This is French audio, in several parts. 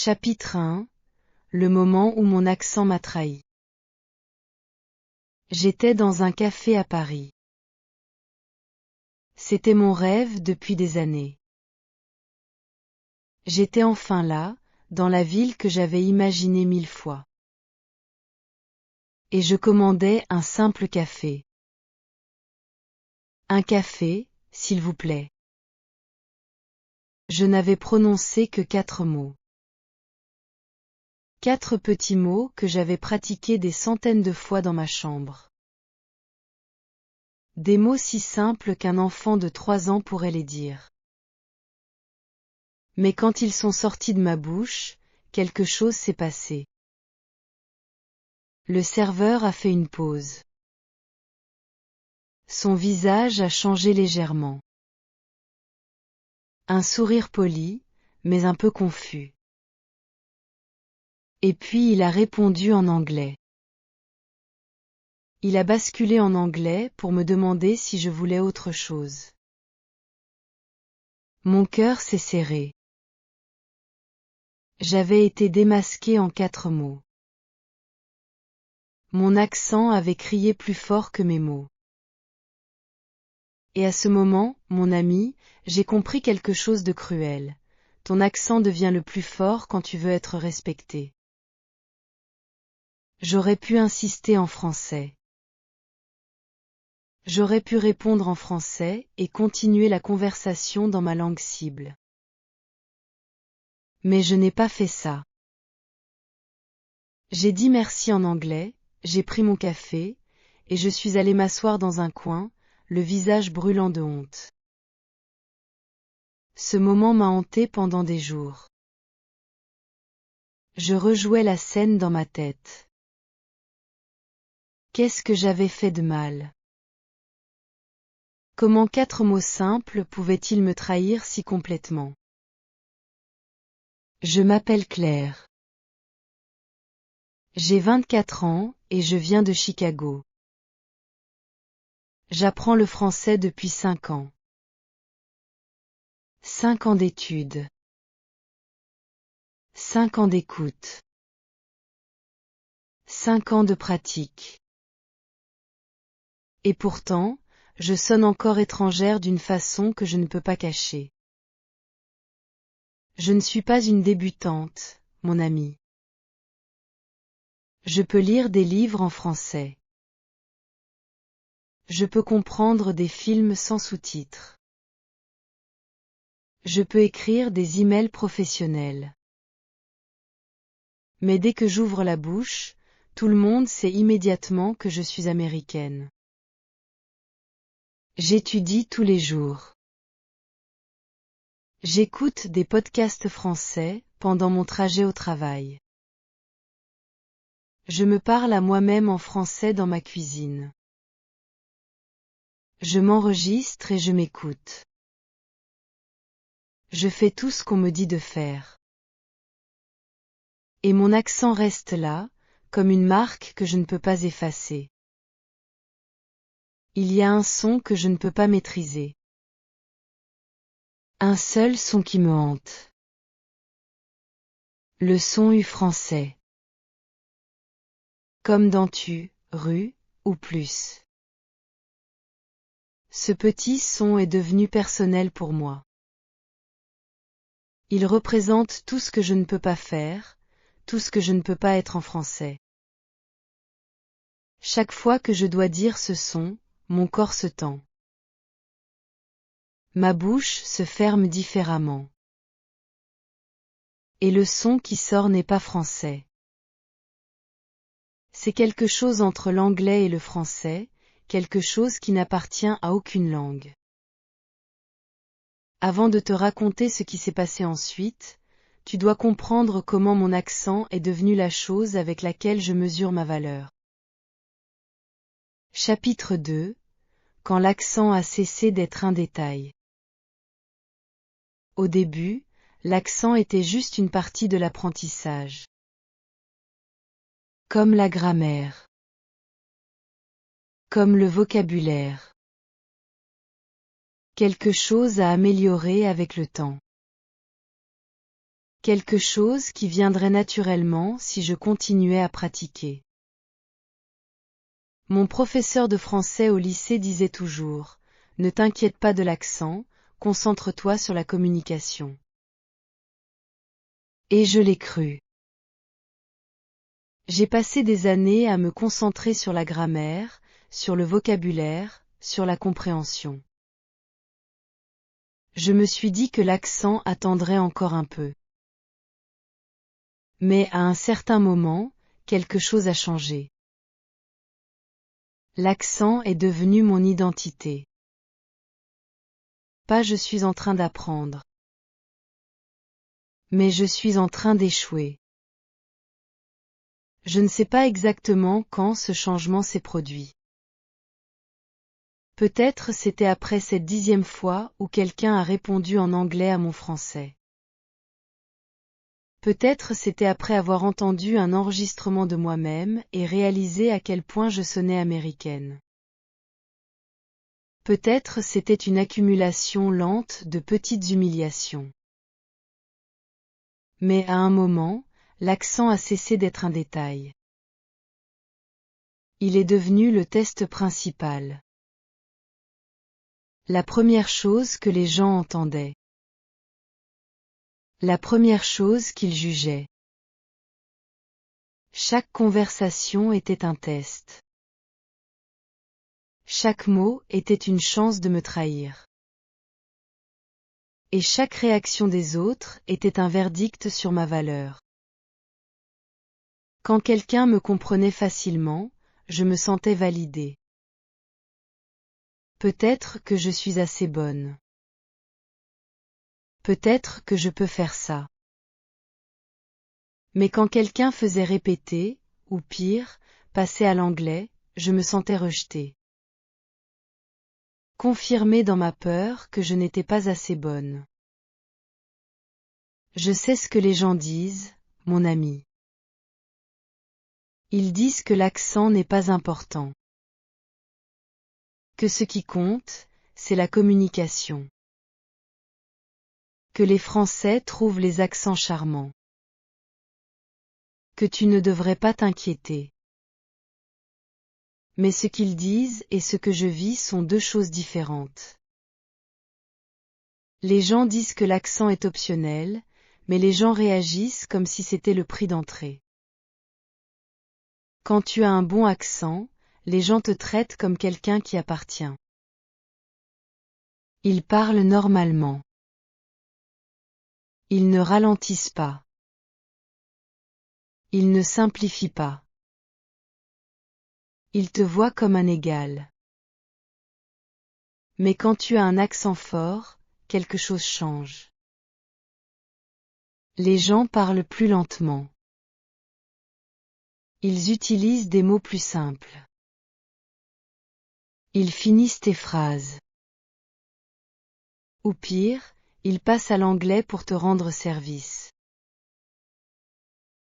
Chapitre 1. Le moment où mon accent m'a trahi. J'étais dans un café à Paris. C'était mon rêve depuis des années. J'étais enfin là, dans la ville que j'avais imaginée 1000 fois. Et je commandais un simple café. Un café, s'il vous plaît. Je n'avais prononcé que 4 mots. 4 petits mots que j'avais pratiqués des centaines de fois dans ma chambre. Des mots si simples qu'un enfant de 3 ans pourrait les dire. Mais quand ils sont sortis de ma bouche, quelque chose s'est passé. Le serveur a fait une pause. Son visage a changé légèrement. Un sourire poli, mais un peu confus. Et puis il a répondu en anglais. Il a basculé en anglais pour me demander si je voulais autre chose. Mon cœur s'est serré. J'avais été démasqué en 4 mots. Mon accent avait crié plus fort que mes mots. Et à ce moment, mon ami, j'ai compris quelque chose de cruel. Ton accent devient le plus fort quand tu veux être respecté. J'aurais pu insister en français. J'aurais pu répondre en français et continuer la conversation dans ma langue cible. Mais je n'ai pas fait ça. J'ai dit merci en anglais, j'ai pris mon café, et je suis allé m'asseoir dans un coin, le visage brûlant de honte. Ce moment m'a hanté pendant des jours. Je rejouais la scène dans ma tête. Qu'est-ce que j'avais fait de mal? Comment 4 mots simples pouvaient-ils me trahir si complètement? Je m'appelle Claire. J'ai 24 ans et je viens de Chicago. J'apprends le français depuis 5 ans. 5 ans d'études. 5 ans d'écoute. 5 ans de pratique. Et pourtant, je sonne encore étrangère d'une façon que je ne peux pas cacher. Je ne suis pas une débutante, mon ami. Je peux lire des livres en français. Je peux comprendre des films sans sous-titres. Je peux écrire des emails professionnels. Mais dès que j'ouvre la bouche, tout le monde sait immédiatement que je suis américaine. J'étudie tous les jours. J'écoute des podcasts français pendant mon trajet au travail. Je me parle à moi-même en français dans ma cuisine. Je m'enregistre et je m'écoute. Je fais tout ce qu'on me dit de faire. Et mon accent reste là, comme une marque que je ne peux pas effacer. Il y a un son que je ne peux pas maîtriser. Un seul son qui me hante. Le son U français. Comme dans tu, rue, ou plus. Ce petit son est devenu personnel pour moi. Il représente tout ce que je ne peux pas faire, tout ce que je ne peux pas être en français. Chaque fois que je dois dire ce son, mon corps se tend. Ma bouche se ferme différemment. Et le son qui sort n'est pas français. C'est quelque chose entre l'anglais et le français, quelque chose qui n'appartient à aucune langue. Avant de te raconter ce qui s'est passé ensuite, tu dois comprendre comment mon accent est devenu la chose avec laquelle je mesure ma valeur. Chapitre 2. Quand l'accent a cessé d'être un détail. Au début, l'accent était juste une partie de l'apprentissage. Comme la grammaire. Comme le vocabulaire. Quelque chose à améliorer avec le temps. Quelque chose qui viendrait naturellement si je continuais à pratiquer. Mon professeur de français au lycée disait toujours, « Ne t'inquiète pas de l'accent, concentre-toi sur la communication. » Et je l'ai cru. J'ai passé des années à me concentrer sur la grammaire, sur le vocabulaire, sur la compréhension. Je me suis dit que l'accent attendrait encore un peu. Mais à un certain moment, quelque chose a changé. L'accent est devenu mon identité. Pas je suis en train d'apprendre. Mais je suis en train d'échouer. Je ne sais pas exactement quand ce changement s'est produit. Peut-être c'était après cette 10e fois où quelqu'un a répondu en anglais à mon français. Peut-être c'était après avoir entendu un enregistrement de moi-même et réalisé à quel point je sonnais américaine. Peut-être c'était une accumulation lente de petites humiliations. Mais à un moment, l'accent a cessé d'être un détail. Il est devenu le test principal. La première chose que les gens entendaient. La première chose qu'ils jugeaient. Chaque conversation était un test. Chaque mot était une chance de me trahir. Et chaque réaction des autres était un verdict sur ma valeur. Quand quelqu'un me comprenait facilement, je me sentais validée. Peut-être que je suis assez bonne. Peut-être que je peux faire ça. Mais quand quelqu'un faisait répéter, ou pire, passer à l'anglais, je me sentais rejetée. Confirmée dans ma peur que je n'étais pas assez bonne. Je sais ce que les gens disent, mon ami. Ils disent que l'accent n'est pas important. Que ce qui compte, c'est la communication. Que les Français trouvent les accents charmants. Que tu ne devrais pas t'inquiéter. Mais ce qu'ils disent et ce que je vis sont deux choses différentes. Les gens disent que l'accent est optionnel, mais les gens réagissent comme si c'était le prix d'entrée. Quand tu as un bon accent, les gens te traitent comme quelqu'un qui appartient. Ils parlent normalement. Ils ne ralentissent pas. Ils ne simplifient pas. Ils te voient comme un égal. Mais quand tu as un accent fort, quelque chose change. Les gens parlent plus lentement. Ils utilisent des mots plus simples. Ils finissent tes phrases. Ou pire, ils passent à l'anglais pour te rendre service.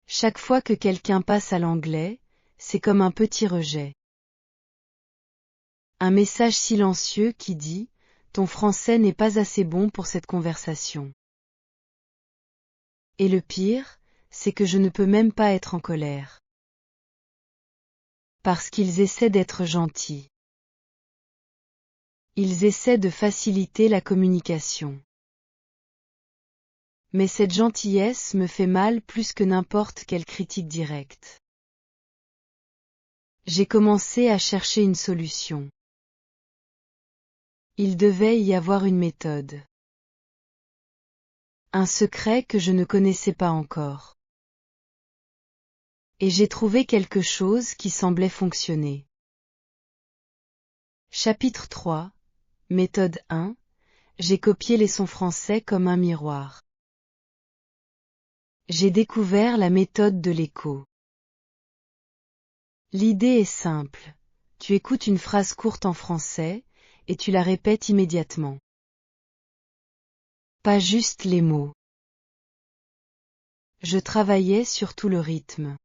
Chaque fois que quelqu'un passe à l'anglais, c'est comme un petit rejet. Un message silencieux qui dit « Ton français n'est pas assez bon pour cette conversation ». Et le pire, c'est que je ne peux même pas être en colère. Parce qu'ils essaient d'être gentils. Ils essaient de faciliter la communication. Mais cette gentillesse me fait mal plus que n'importe quelle critique directe. J'ai commencé à chercher une solution. Il devait y avoir une méthode. Un secret que je ne connaissais pas encore. Et j'ai trouvé quelque chose qui semblait fonctionner. Chapitre 3, méthode 1. J'ai copié les sons français comme un miroir. J'ai découvert la méthode de l'écho. L'idée est simple. Tu écoutes une phrase courte en français, et tu la répètes immédiatement. Pas juste les mots. Je travaillais sur tout le rythme.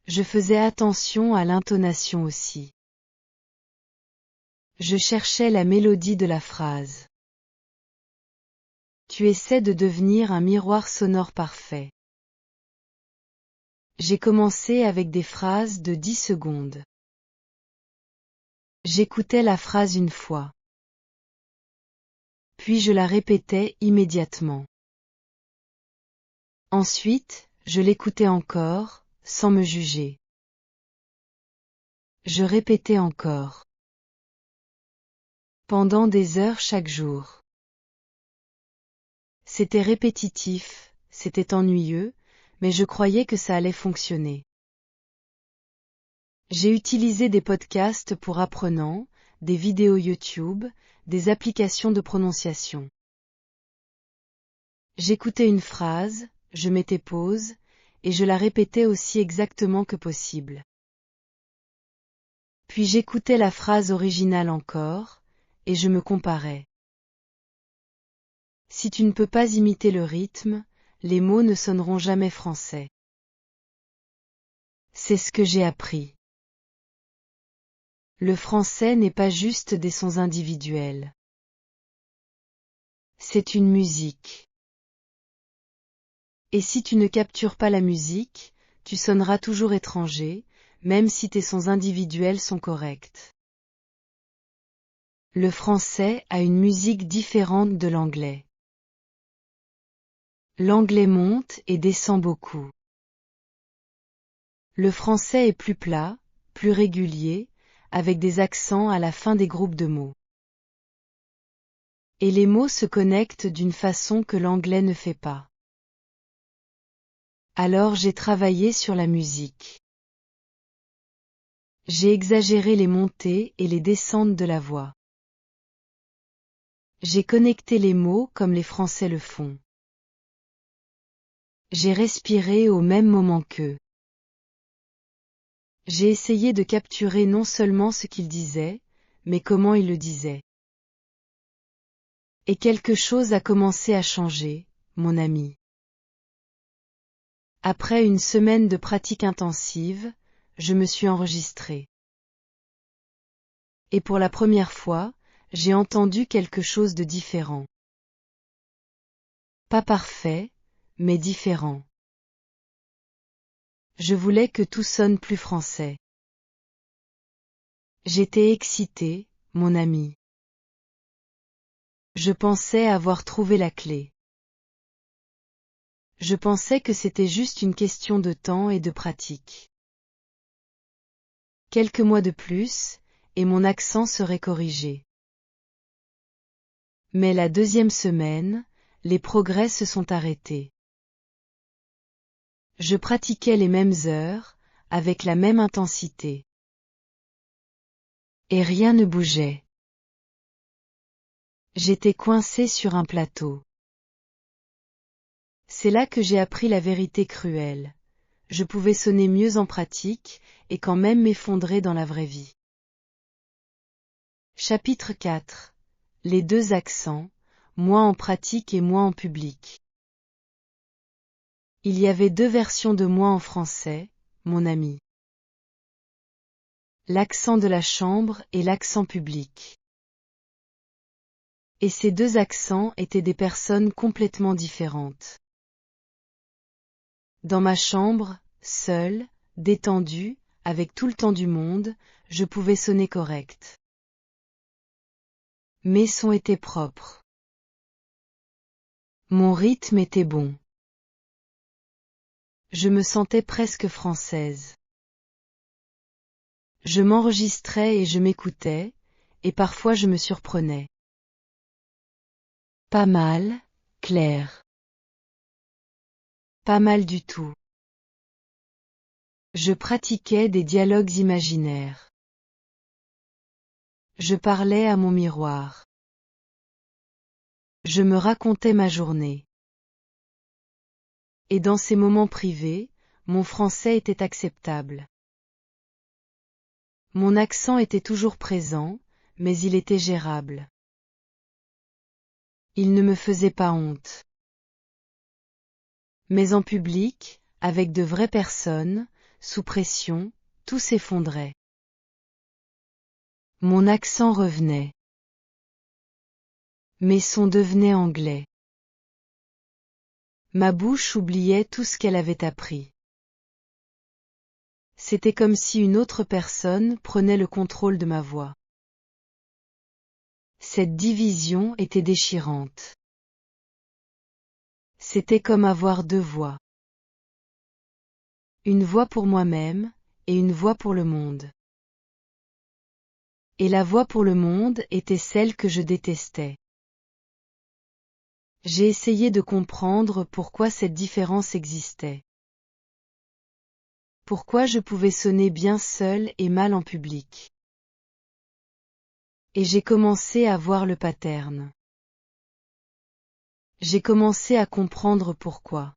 Je faisais attention à l'intonation aussi. Je cherchais la mélodie de la phrase. Tu essaies de devenir un miroir sonore parfait. J'ai commencé avec des phrases de 10 secondes. J'écoutais la phrase une fois. Puis je la répétais immédiatement. Ensuite, je l'écoutais encore, sans me juger. Je répétais encore. Pendant des heures chaque jour. C'était répétitif, c'était ennuyeux, mais je croyais que ça allait fonctionner. J'ai utilisé des podcasts pour apprenants, des vidéos YouTube, des applications de prononciation. J'écoutais une phrase, je mettais pause, et je la répétais aussi exactement que possible. Puis j'écoutais la phrase originale encore, et je me comparais. Si tu ne peux pas imiter le rythme, les mots ne sonneront jamais français. C'est ce que j'ai appris. Le français n'est pas juste des sons individuels. C'est une musique. Et si tu ne captures pas la musique, tu sonneras toujours étranger, même si tes sons individuels sont corrects. Le français a une musique différente de l'anglais. L'anglais monte et descend beaucoup. Le français est plus plat, plus régulier, avec des accents à la fin des groupes de mots. Et les mots se connectent d'une façon que l'anglais ne fait pas. Alors j'ai travaillé sur la musique. J'ai exagéré les montées et les descentes de la voix. J'ai connecté les mots comme les Français le font. J'ai respiré au même moment qu'eux. J'ai essayé de capturer non seulement ce qu'ils disaient, mais comment ils le disaient. Et quelque chose a commencé à changer, mon ami. Après une semaine de pratique intensive, je me suis enregistrée. Et pour la première fois, j'ai entendu quelque chose de différent. Pas parfait, mais différent. Je voulais que tout sonne plus français. J'étais excitée, mon ami. Je pensais avoir trouvé la clé. Je pensais que c'était juste une question de temps et de pratique. Quelques mois de plus, et mon accent serait corrigé. Mais la deuxième semaine, les progrès se sont arrêtés. Je pratiquais les mêmes heures, avec la même intensité. Et rien ne bougeait. J'étais coincée sur un plateau. C'est là que j'ai appris la vérité cruelle. Je pouvais sonner mieux en pratique, et quand même m'effondrer dans la vraie vie. Chapitre 4. Les deux accents, moi en pratique et moi en public. Il y avait deux versions de moi en français, mon ami. L'accent de la chambre et l'accent public. Et ces deux accents étaient des personnes complètement différentes. Dans ma chambre, seule, détendue, avec tout le temps du monde, je pouvais sonner correct. Mes sons étaient propres. Mon rythme était bon. Je me sentais presque française. Je m'enregistrais et je m'écoutais, et parfois je me surprenais. Pas mal, Claire. Pas mal du tout. Je pratiquais des dialogues imaginaires. Je parlais à mon miroir. Je me racontais ma journée. Et dans ces moments privés, mon français était acceptable. Mon accent était toujours présent, mais il était gérable. Il ne me faisait pas honte. Mais en public, avec de vraies personnes, sous pression, tout s'effondrait. Mon accent revenait. Mes sons devenaient anglais. Ma bouche oubliait tout ce qu'elle avait appris. C'était comme si une autre personne prenait le contrôle de ma voix. Cette division était déchirante. C'était comme avoir deux voix. Une voix pour moi-même, et une voix pour le monde. Et la voix pour le monde était celle que je détestais. J'ai essayé de comprendre pourquoi cette différence existait. Pourquoi je pouvais sonner bien seul et mal en public. Et j'ai commencé à voir le pattern. J'ai commencé à comprendre pourquoi.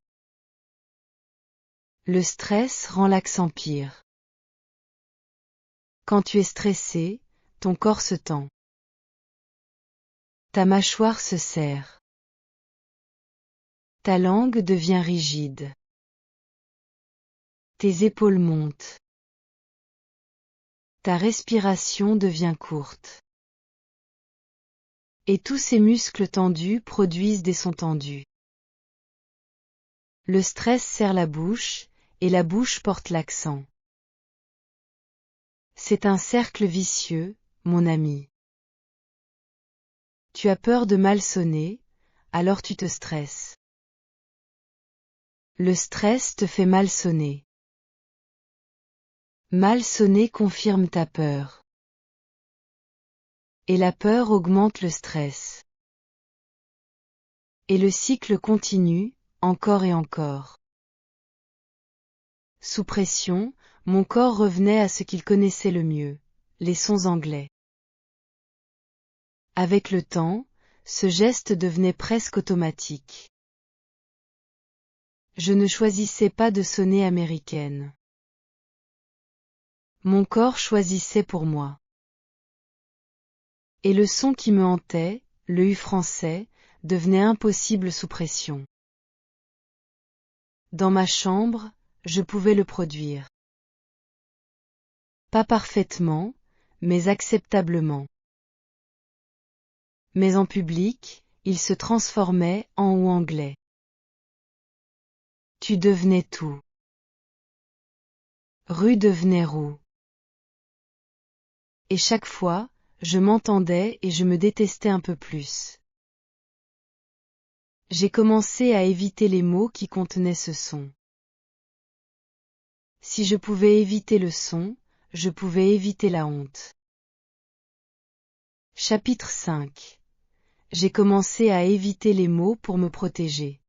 Le stress rend l'accent pire. Quand tu es stressé, ton corps se tend. Ta mâchoire se serre. Ta langue devient rigide. Tes épaules montent. Ta respiration devient courte. Et tous ces muscles tendus produisent des sons tendus. Le stress serre la bouche, et la bouche porte l'accent. C'est un cercle vicieux, mon ami. Tu as peur de mal sonner, alors tu te stresses. Le stress te fait mal sonner. Mal sonner confirme ta peur. Et la peur augmente le stress. Et le cycle continue, encore et encore. Sous pression, mon corps revenait à ce qu'il connaissait le mieux, les sons anglais. Avec le temps, ce geste devenait presque automatique. Je ne choisissais pas de sonner américaine. Mon corps choisissait pour moi. Et le son qui me hantait, le U français, devenait impossible sous pression. Dans ma chambre, je pouvais le produire. Pas parfaitement, mais acceptablement. Mais en public, il se transformait en ou anglais. Tu devenais tout. Rue devenait roue. Et chaque fois, je m'entendais et je me détestais un peu plus. J'ai commencé à éviter les mots qui contenaient ce son. Si je pouvais éviter le son, je pouvais éviter la honte. Chapitre 5. J'ai commencé à éviter les mots pour me protéger.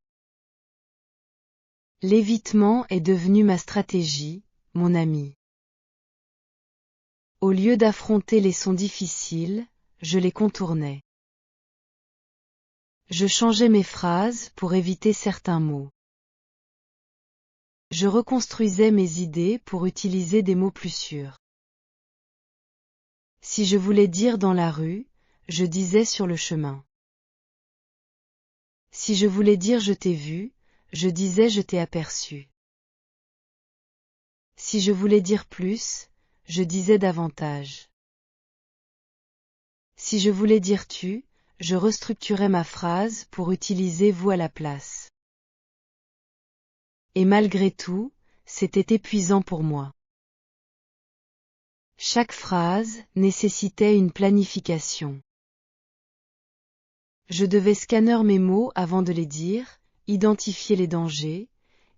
L'évitement est devenu ma stratégie, mon ami. Au lieu d'affronter les sons difficiles, je les contournais. Je changeais mes phrases pour éviter certains mots. Je reconstruisais mes idées pour utiliser des mots plus sûrs. Si je voulais dire dans la rue, je disais sur le chemin. Si je voulais dire je t'ai vu, je disais je t'ai aperçu. Si je voulais dire plus, je disais davantage. Si je voulais dire tu, je restructurais ma phrase pour utiliser vous à la place. Et malgré tout, c'était épuisant pour moi. Chaque phrase nécessitait une planification. Je devais scanner mes mots avant de les dire, identifier les dangers,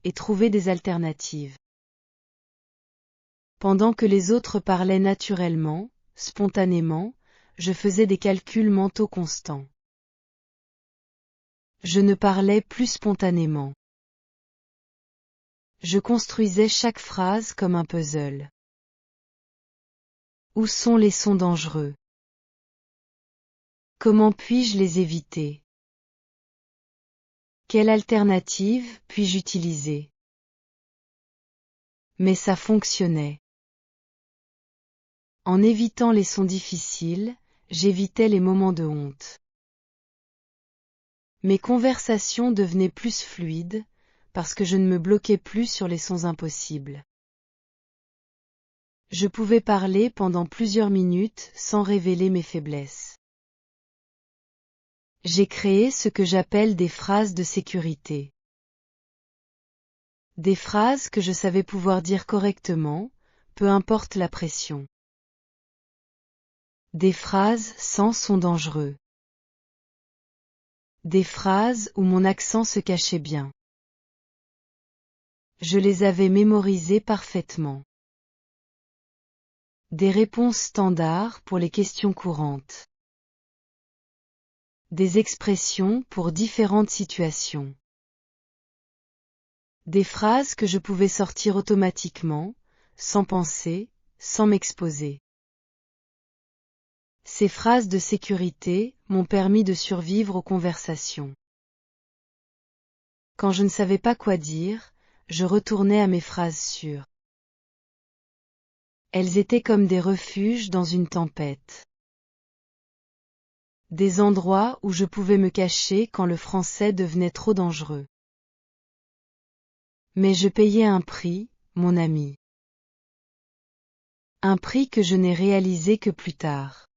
et trouver des alternatives. Pendant que les autres parlaient naturellement, spontanément, je faisais des calculs mentaux constants. Je ne parlais plus spontanément. Je construisais chaque phrase comme un puzzle. Où sont les sons dangereux? Comment puis-je les éviter? Quelle alternative puis-je utiliser? Mais ça fonctionnait. En évitant les sons difficiles, j'évitais les moments de honte. Mes conversations devenaient plus fluides, parce que je ne me bloquais plus sur les sons impossibles. Je pouvais parler pendant plusieurs minutes sans révéler mes faiblesses. J'ai créé ce que j'appelle des phrases de sécurité. Des phrases que je savais pouvoir dire correctement, peu importe la pression. Des phrases sans son dangereux. Des phrases où mon accent se cachait bien. Je les avais mémorisées parfaitement. Des réponses standards pour les questions courantes. Des expressions pour différentes situations. Des phrases que je pouvais sortir automatiquement, sans penser, sans m'exposer. Ces phrases de sécurité m'ont permis de survivre aux conversations. Quand je ne savais pas quoi dire, je retournais à mes phrases sûres. Elles étaient comme des refuges dans une tempête. Des endroits où je pouvais me cacher quand le français devenait trop dangereux. Mais je payais un prix, mon ami. Un prix que je n'ai réalisé que plus tard.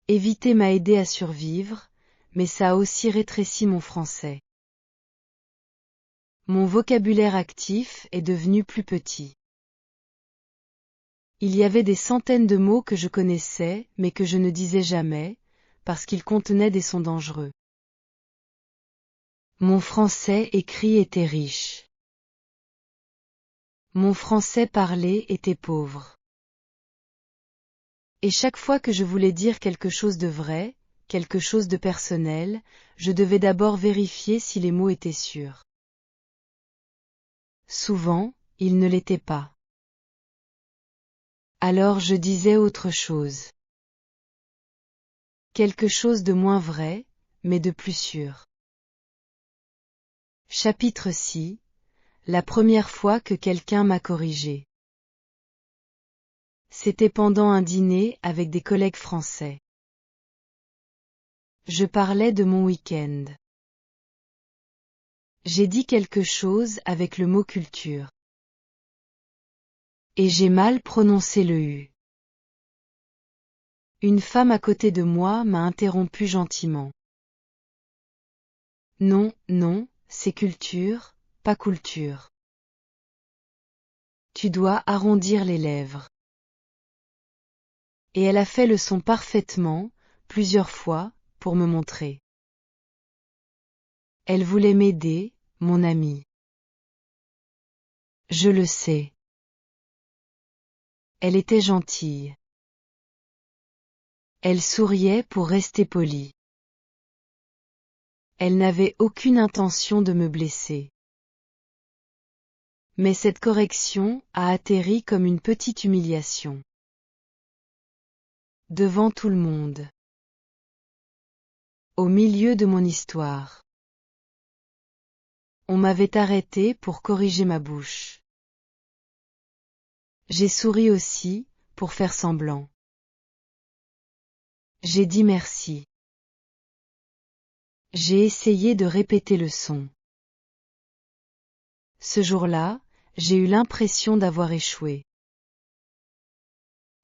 Éviter m'a aidé à survivre, mais ça a aussi rétréci mon français. Mon vocabulaire actif est devenu plus petit. Il y avait des centaines de mots que je connaissais, mais que je ne disais jamais, parce qu'ils contenaient des sons dangereux. Mon français écrit était riche. Mon français parlé était pauvre. Et chaque fois que je voulais dire quelque chose de vrai, quelque chose de personnel, je devais d'abord vérifier si les mots étaient sûrs. Souvent, ils ne l'étaient pas. Alors je disais autre chose. Quelque chose de moins vrai, mais de plus sûr. Chapitre 6. La première fois que quelqu'un m'a corrigé. C'était pendant un dîner avec des collègues français. Je parlais de mon week-end. J'ai dit quelque chose avec le mot culture. Et j'ai mal prononcé le U. Une femme à côté de moi m'a interrompu gentiment. Non, non, c'est culture, pas culture. Tu dois arrondir les lèvres. Et elle a fait le son parfaitement, plusieurs fois, pour me montrer. Elle voulait m'aider, mon ami. Je le sais. Elle était gentille. Elle souriait pour rester polie. Elle n'avait aucune intention de me blesser. Mais cette correction a atterri comme une petite humiliation. Devant tout le monde. Au milieu de mon histoire. On m'avait arrêté pour corriger ma bouche. J'ai souri aussi, pour faire semblant. J'ai dit merci. J'ai essayé de répéter le son. Ce jour-là, j'ai eu l'impression d'avoir échoué.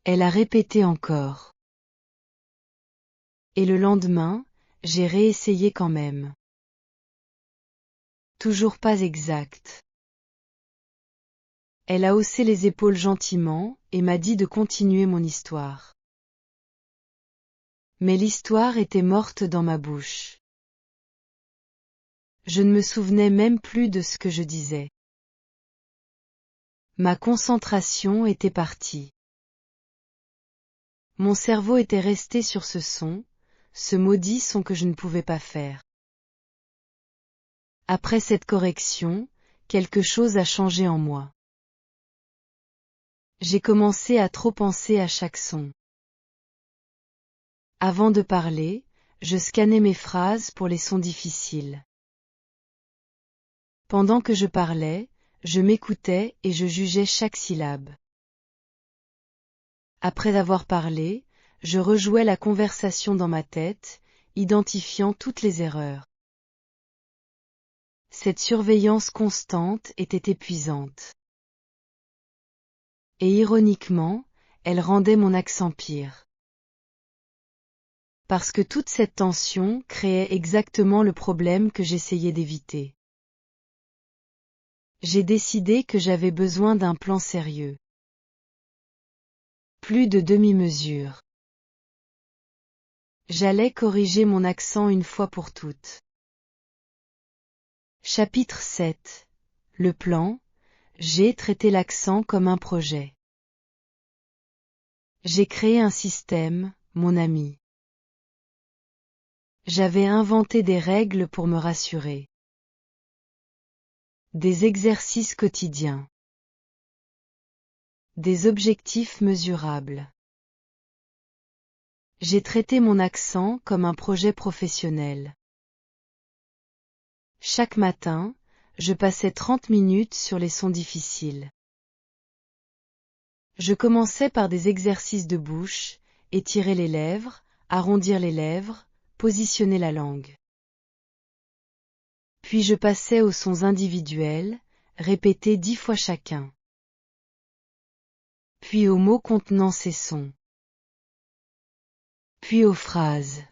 Elle a répété encore. Et le lendemain, j'ai réessayé quand même. Toujours pas exact. Elle a haussé les épaules gentiment et m'a dit de continuer mon histoire. Mais l'histoire était morte dans ma bouche. Je ne me souvenais même plus de ce que je disais. Ma concentration était partie. Mon cerveau était resté sur ce maudit son que je ne pouvais pas faire. Après cette correction, quelque chose a changé en moi. J'ai commencé à trop penser à chaque son. Avant de parler, je scannais mes phrases pour les sons difficiles. Pendant que je parlais, je m'écoutais et je jugeais chaque syllabe. Après avoir parlé, je rejouais la conversation dans ma tête, identifiant toutes les erreurs. Cette surveillance constante était épuisante. Et ironiquement, elle rendait mon accent pire. Parce que toute cette tension créait exactement le problème que j'essayais d'éviter. J'ai décidé que j'avais besoin d'un plan sérieux. Plus de demi-mesure. J'allais corriger mon accent une fois pour toutes. Chapitre 7. Le plan. J'ai traité l'accent comme un projet. J'ai créé un système, mon ami. J'avais inventé des règles pour me rassurer. Des exercices quotidiens. Des objectifs mesurables. J'ai traité mon accent comme un projet professionnel. Chaque matin, je passais 30 minutes sur les sons difficiles. Je commençais par des exercices de bouche, étirer les lèvres, arrondir les lèvres, positionner la langue. Puis je passais aux sons individuels, répétés 10 fois chacun. Puis aux mots contenant ces sons. Puis aux phrases.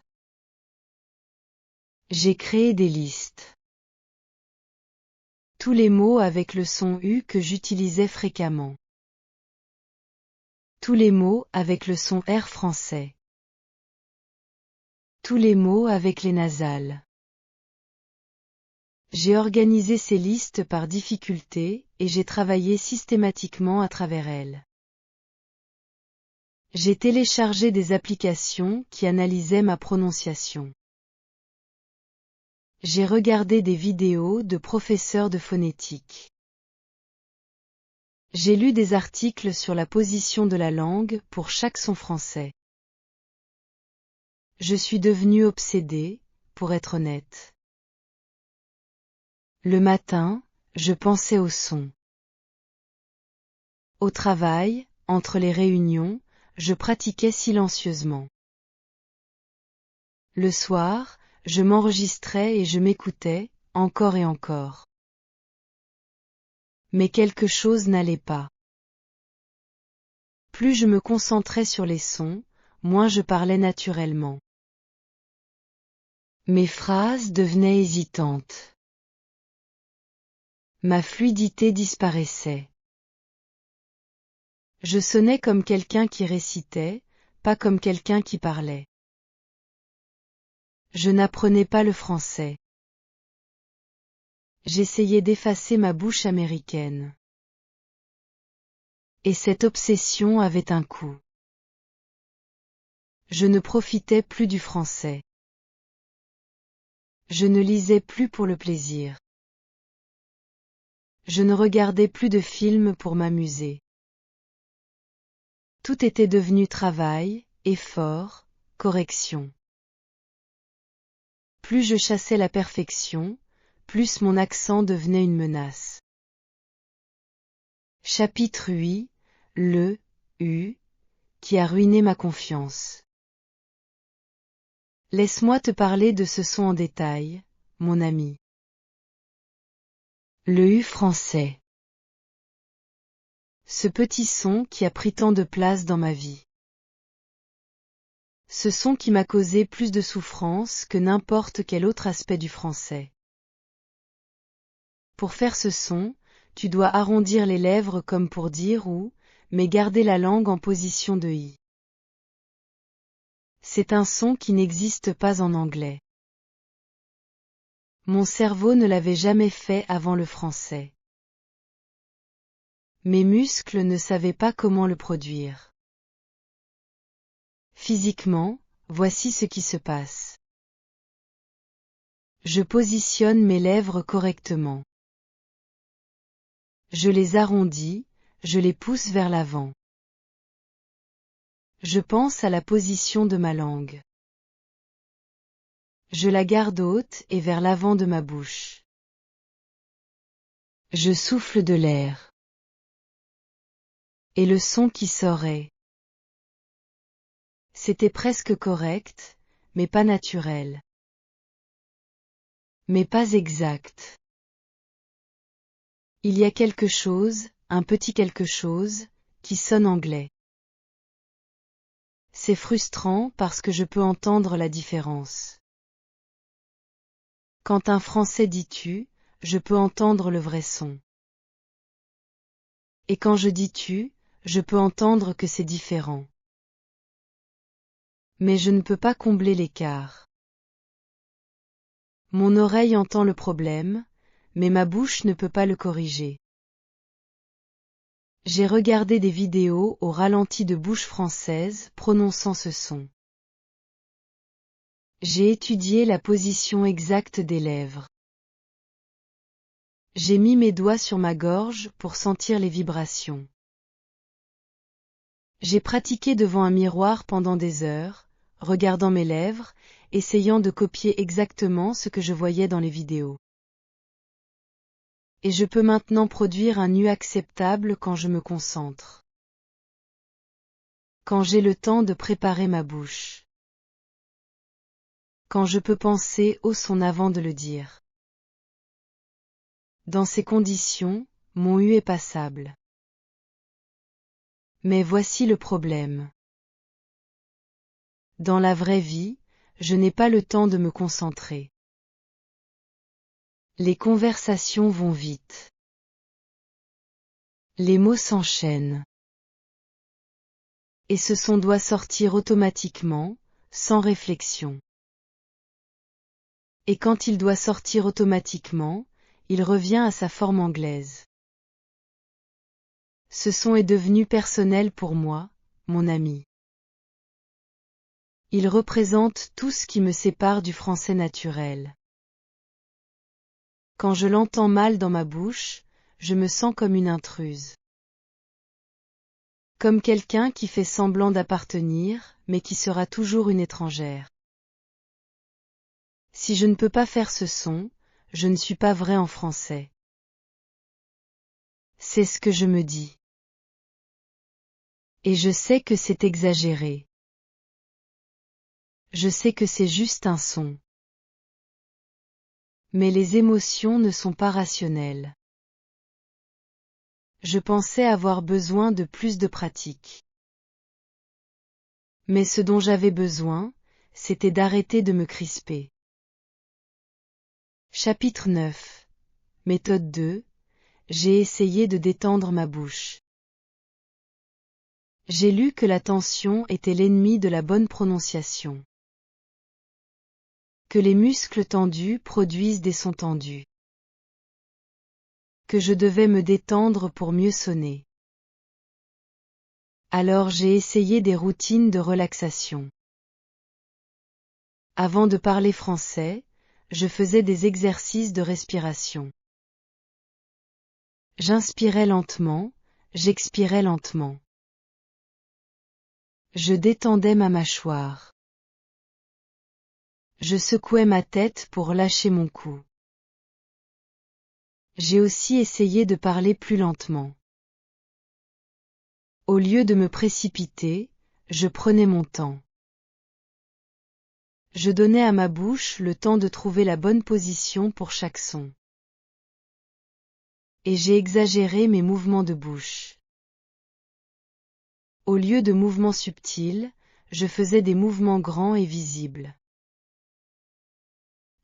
J'ai créé des listes. Tous les mots avec le son U que j'utilisais fréquemment. Tous les mots avec le son R français. Tous les mots avec les nasales. J'ai organisé ces listes par difficulté et j'ai travaillé systématiquement à travers elles. J'ai téléchargé des applications qui analysaient ma prononciation. J'ai regardé des vidéos de professeurs de phonétique. J'ai lu des articles sur la position de la langue pour chaque son français. Je suis devenu obsédé, pour être honnête. Le matin, je pensais au son. Au travail, entre les réunions, je pratiquais silencieusement. Le soir, je m'enregistrais et je m'écoutais, encore et encore. Mais quelque chose n'allait pas. Plus je me concentrais sur les sons, moins je parlais naturellement. Mes phrases devenaient hésitantes. Ma fluidité disparaissait. Je sonnais comme quelqu'un qui récitait, pas comme quelqu'un qui parlait. Je n'apprenais pas le français. J'essayais d'effacer ma bouche américaine. Et cette obsession avait un coût. Je ne profitais plus du français. Je ne lisais plus pour le plaisir. Je ne regardais plus de films pour m'amuser. Tout était devenu travail, effort, correction. Plus je chassais la perfection, plus mon accent devenait une menace. Chapitre 8. Le U qui a ruiné ma confiance. Laisse-moi te parler de ce son en détail, mon ami. Le U français. Ce petit son qui a pris tant de place dans ma vie. Ce son qui m'a causé plus de souffrance que n'importe quel autre aspect du français. Pour faire ce son, tu dois arrondir les lèvres comme pour dire ou, mais garder la langue en position de I. C'est un son qui n'existe pas en anglais. Mon cerveau ne l'avait jamais fait avant le français. Mes muscles ne savaient pas comment le produire. Physiquement, voici ce qui se passe. Je positionne mes lèvres correctement. Je les arrondis, je les pousse vers l'avant. Je pense à la position de ma langue. Je la garde haute et vers l'avant de ma bouche. Je souffle de l'air. Et le son qui sort est. C'était presque correct, mais pas naturel. Mais pas exact. Il y a quelque chose, un petit quelque chose, qui sonne anglais. C'est frustrant parce que je peux entendre la différence. Quand un Français dit tu, je peux entendre le vrai son. Et quand je dis tu, je peux entendre que c'est différent. Mais je ne peux pas combler l'écart. Mon oreille entend le problème, mais ma bouche ne peut pas le corriger. J'ai regardé des vidéos au ralenti de bouche française prononçant ce son. J'ai étudié la position exacte des lèvres. J'ai mis mes doigts sur ma gorge pour sentir les vibrations. J'ai pratiqué devant un miroir pendant des heures, regardant mes lèvres, essayant de copier exactement ce que je voyais dans les vidéos. Et je peux maintenant produire un nu acceptable quand je me concentre. Quand j'ai le temps de préparer ma bouche. Quand je peux penser au son avant de le dire. Dans ces conditions, mon U est passable. Mais voici le problème. Dans la vraie vie, je n'ai pas le temps de me concentrer. Les conversations vont vite. Les mots s'enchaînent. Et ce son doit sortir automatiquement, sans réflexion. Et quand il doit sortir automatiquement, il revient à sa forme anglaise. Ce son est devenu personnel pour moi, mon ami. Il représente tout ce qui me sépare du français naturel. Quand je l'entends mal dans ma bouche, je me sens comme une intruse. Comme quelqu'un qui fait semblant d'appartenir, mais qui sera toujours une étrangère. Si je ne peux pas faire ce son, je ne suis pas vrai en français. C'est ce que je me dis. Et je sais que c'est exagéré. Je sais que c'est juste un son. Mais les émotions ne sont pas rationnelles. Je pensais avoir besoin de plus de pratique. Mais ce dont j'avais besoin, c'était d'arrêter de me crisper. Chapitre 9. Méthode 2. J'ai essayé de détendre ma bouche. J'ai lu que la tension était l'ennemi de la bonne prononciation. Que les muscles tendus produisent des sons tendus. Que je devais me détendre pour mieux sonner. Alors j'ai essayé des routines de relaxation. Avant de parler français, je faisais des exercices de respiration. J'inspirais lentement, j'expirais lentement. Je détendais ma mâchoire. Je secouais ma tête pour lâcher mon cou. J'ai aussi essayé de parler plus lentement. Au lieu de me précipiter, je prenais mon temps. Je donnais à ma bouche le temps de trouver la bonne position pour chaque son. Et j'ai exagéré mes mouvements de bouche. Au lieu de mouvements subtils, je faisais des mouvements grands et visibles.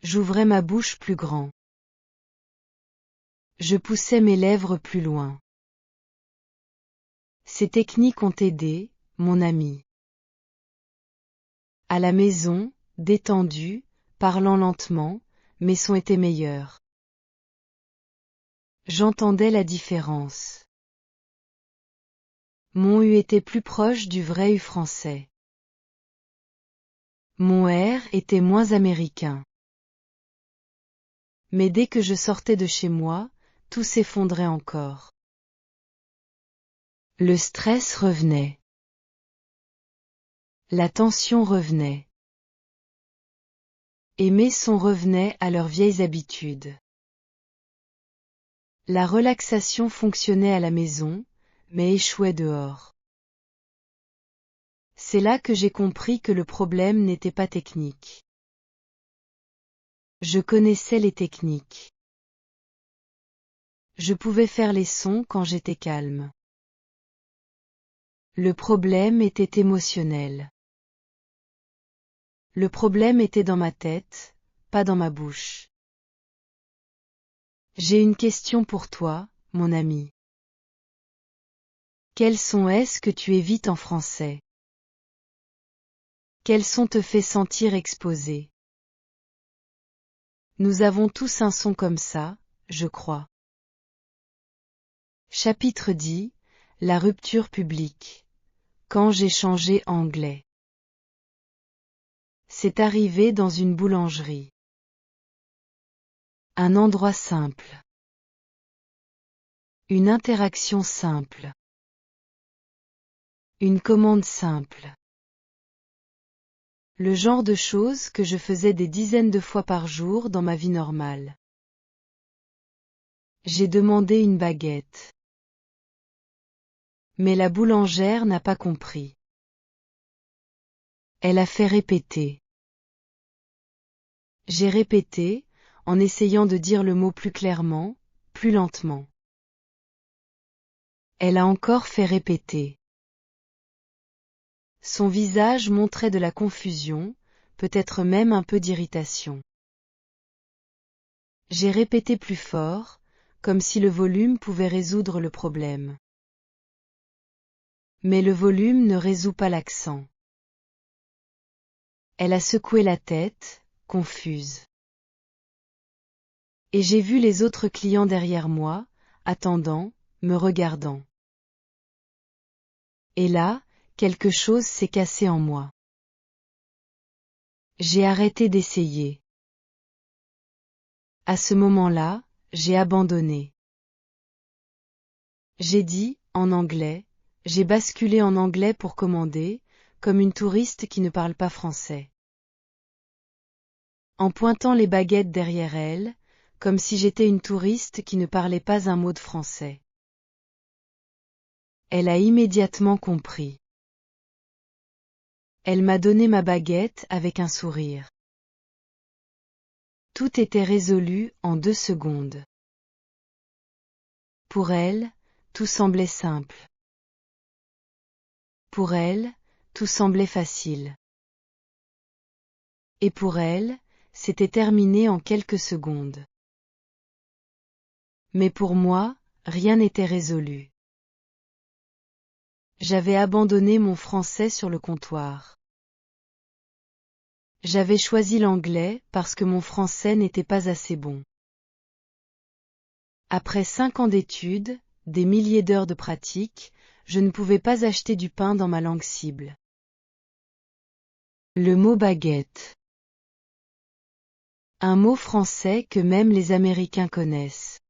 J'ouvrais ma bouche plus grand. Je poussais mes lèvres plus loin. Ces techniques ont aidé, mon ami. À la maison, détendu, parlant lentement, mes sons étaient meilleurs. J'entendais la différence. Mon U était plus proche du vrai U français. Mon R était moins américain. Mais dès que je sortais de chez moi, tout s'effondrait encore. Le stress revenait. La tension revenait. Et mes sons revenaient à leurs vieilles habitudes. La relaxation fonctionnait à la maison, mais échouait dehors. C'est là que j'ai compris que le problème n'était pas technique. Je connaissais les techniques. Je pouvais faire les sons quand j'étais calme. Le problème était émotionnel. Le problème était dans ma tête, pas dans ma bouche. J'ai une question pour toi, mon ami. Quels sons est-ce que tu évites en français? Quels sons te fait sentir exposé? Nous avons tous un son comme ça, je crois. Chapitre 10. La rupture publique. Quand j'ai changé anglais. C'est arrivé dans une boulangerie. Un endroit simple. Une interaction simple. Une commande simple. Le genre de choses que je faisais des dizaines de fois par jour dans ma vie normale. J'ai demandé une baguette. Mais la boulangère n'a pas compris. Elle a fait répéter. J'ai répété, en essayant de dire le mot plus clairement, plus lentement. Elle a encore fait répéter. Son visage montrait de la confusion, peut-être même un peu d'irritation. J'ai répété plus fort, comme si le volume pouvait résoudre le problème. Mais le volume ne résout pas l'accent. Elle a secoué la tête, confuse. Et j'ai vu les autres clients derrière moi, attendant, me regardant. Et là, quelque chose s'est cassé en moi. J'ai arrêté d'essayer. À ce moment-là, j'ai abandonné. J'ai dit, en anglais, j'ai basculé en anglais pour commander, comme une touriste qui ne parle pas français. En pointant les baguettes derrière elle, comme si j'étais une touriste qui ne parlait pas un mot de français. Elle a immédiatement compris. Elle m'a donné ma baguette avec un sourire. Tout était résolu en 2 secondes. Pour elle, tout semblait simple. Pour elle, tout semblait facile. Et pour elle, c'était terminé en quelques secondes. Mais pour moi, rien n'était résolu. J'avais abandonné mon français sur le comptoir. J'avais choisi l'anglais parce que mon français n'était pas assez bon. Après 5 ans d'études, des milliers d'heures de pratique, je ne pouvais pas acheter du pain dans ma langue cible. Le mot baguette. Un mot français que même les Américains connaissent.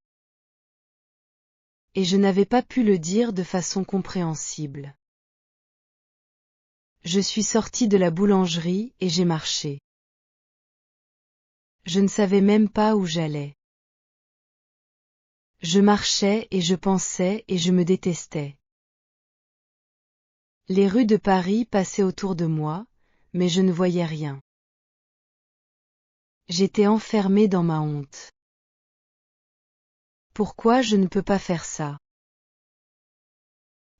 Et je n'avais pas pu le dire de façon compréhensible. Je suis sortie de la boulangerie et j'ai marché. Je ne savais même pas où j'allais. Je marchais et je pensais et je me détestais. Les rues de Paris passaient autour de moi, mais je ne voyais rien. J'étais enfermée dans ma honte. Pourquoi je ne peux pas faire ça?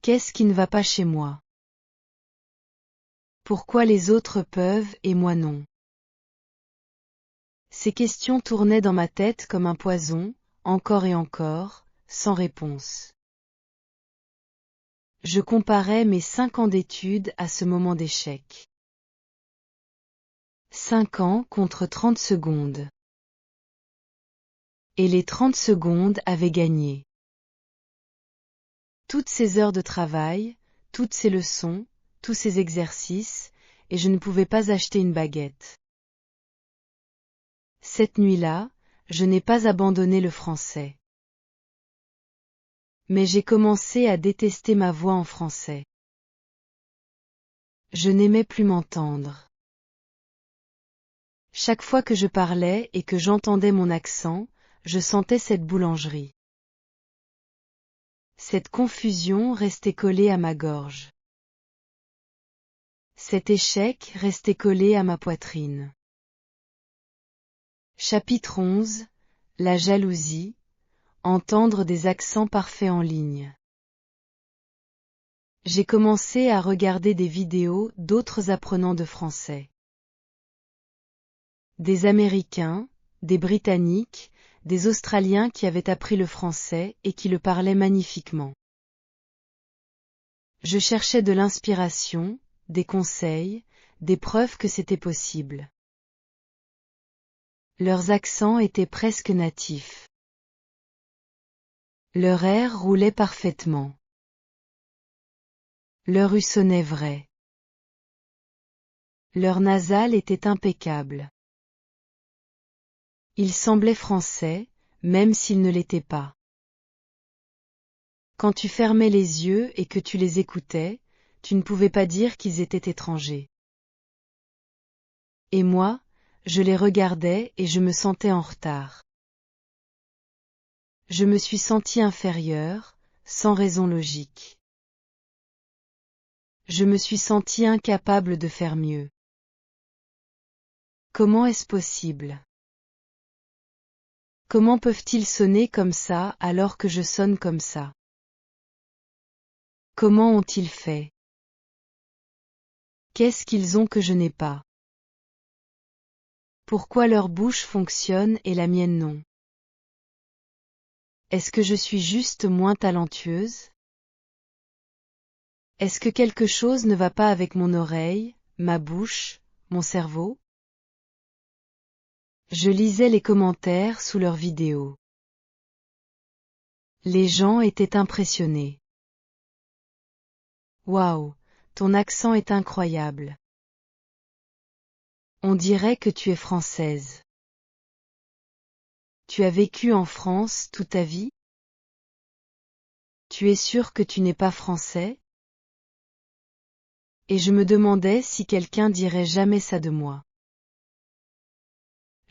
Qu'est-ce qui ne va pas chez moi? Pourquoi les autres peuvent et moi non? Ces questions tournaient dans ma tête comme un poison, encore et encore, sans réponse. Je comparais mes 5 ans d'études à ce moment d'échec. 5 ans contre 30 secondes. Et les 30 secondes avaient gagné. Toutes ces heures de travail, toutes ces leçons, tous ces exercices, et je ne pouvais pas acheter une baguette. Cette nuit-là, je n'ai pas abandonné le français. Mais j'ai commencé à détester ma voix en français. Je n'aimais plus m'entendre. Chaque fois que je parlais et que j'entendais mon accent, je sentais cette boulangerie. Cette confusion restait collée à ma gorge. Cet échec restait collé à ma poitrine. Chapitre 11. La jalousie. Entendre des accents parfaits en ligne. J'ai commencé à regarder des vidéos d'autres apprenants de français. Des Américains, des Britanniques, des Australiens qui avaient appris le français et qui le parlaient magnifiquement. Je cherchais de l'inspiration, des conseils, des preuves que c'était possible. Leurs accents étaient presque natifs. Leur air roulait parfaitement. Leur U sonnait vrai. Leur nasal était impeccable. Ils semblaient français, même s'ils ne l'étaient pas. Quand tu fermais les yeux et que tu les écoutais, tu ne pouvais pas dire qu'ils étaient étrangers. Et moi, je les regardais et je me sentais en retard. Je me suis senti inférieur, sans raison logique. Je me suis senti incapable de faire mieux. Comment est-ce possible? Comment peuvent-ils sonner comme ça alors que je sonne comme ça? Comment ont-ils fait? Qu'est-ce qu'ils ont que je n'ai pas? Pourquoi leur bouche fonctionne et la mienne non? Est-ce que je suis juste moins talentueuse? Est-ce que quelque chose ne va pas avec mon oreille, ma bouche, mon cerveau? Je lisais les commentaires sous leurs vidéos. Les gens étaient impressionnés. Waouh, ton accent est incroyable. On dirait que tu es française. Tu as vécu en France toute ta vie? Tu es sûr que tu n'es pas français? Et je me demandais si quelqu'un dirait jamais ça de moi.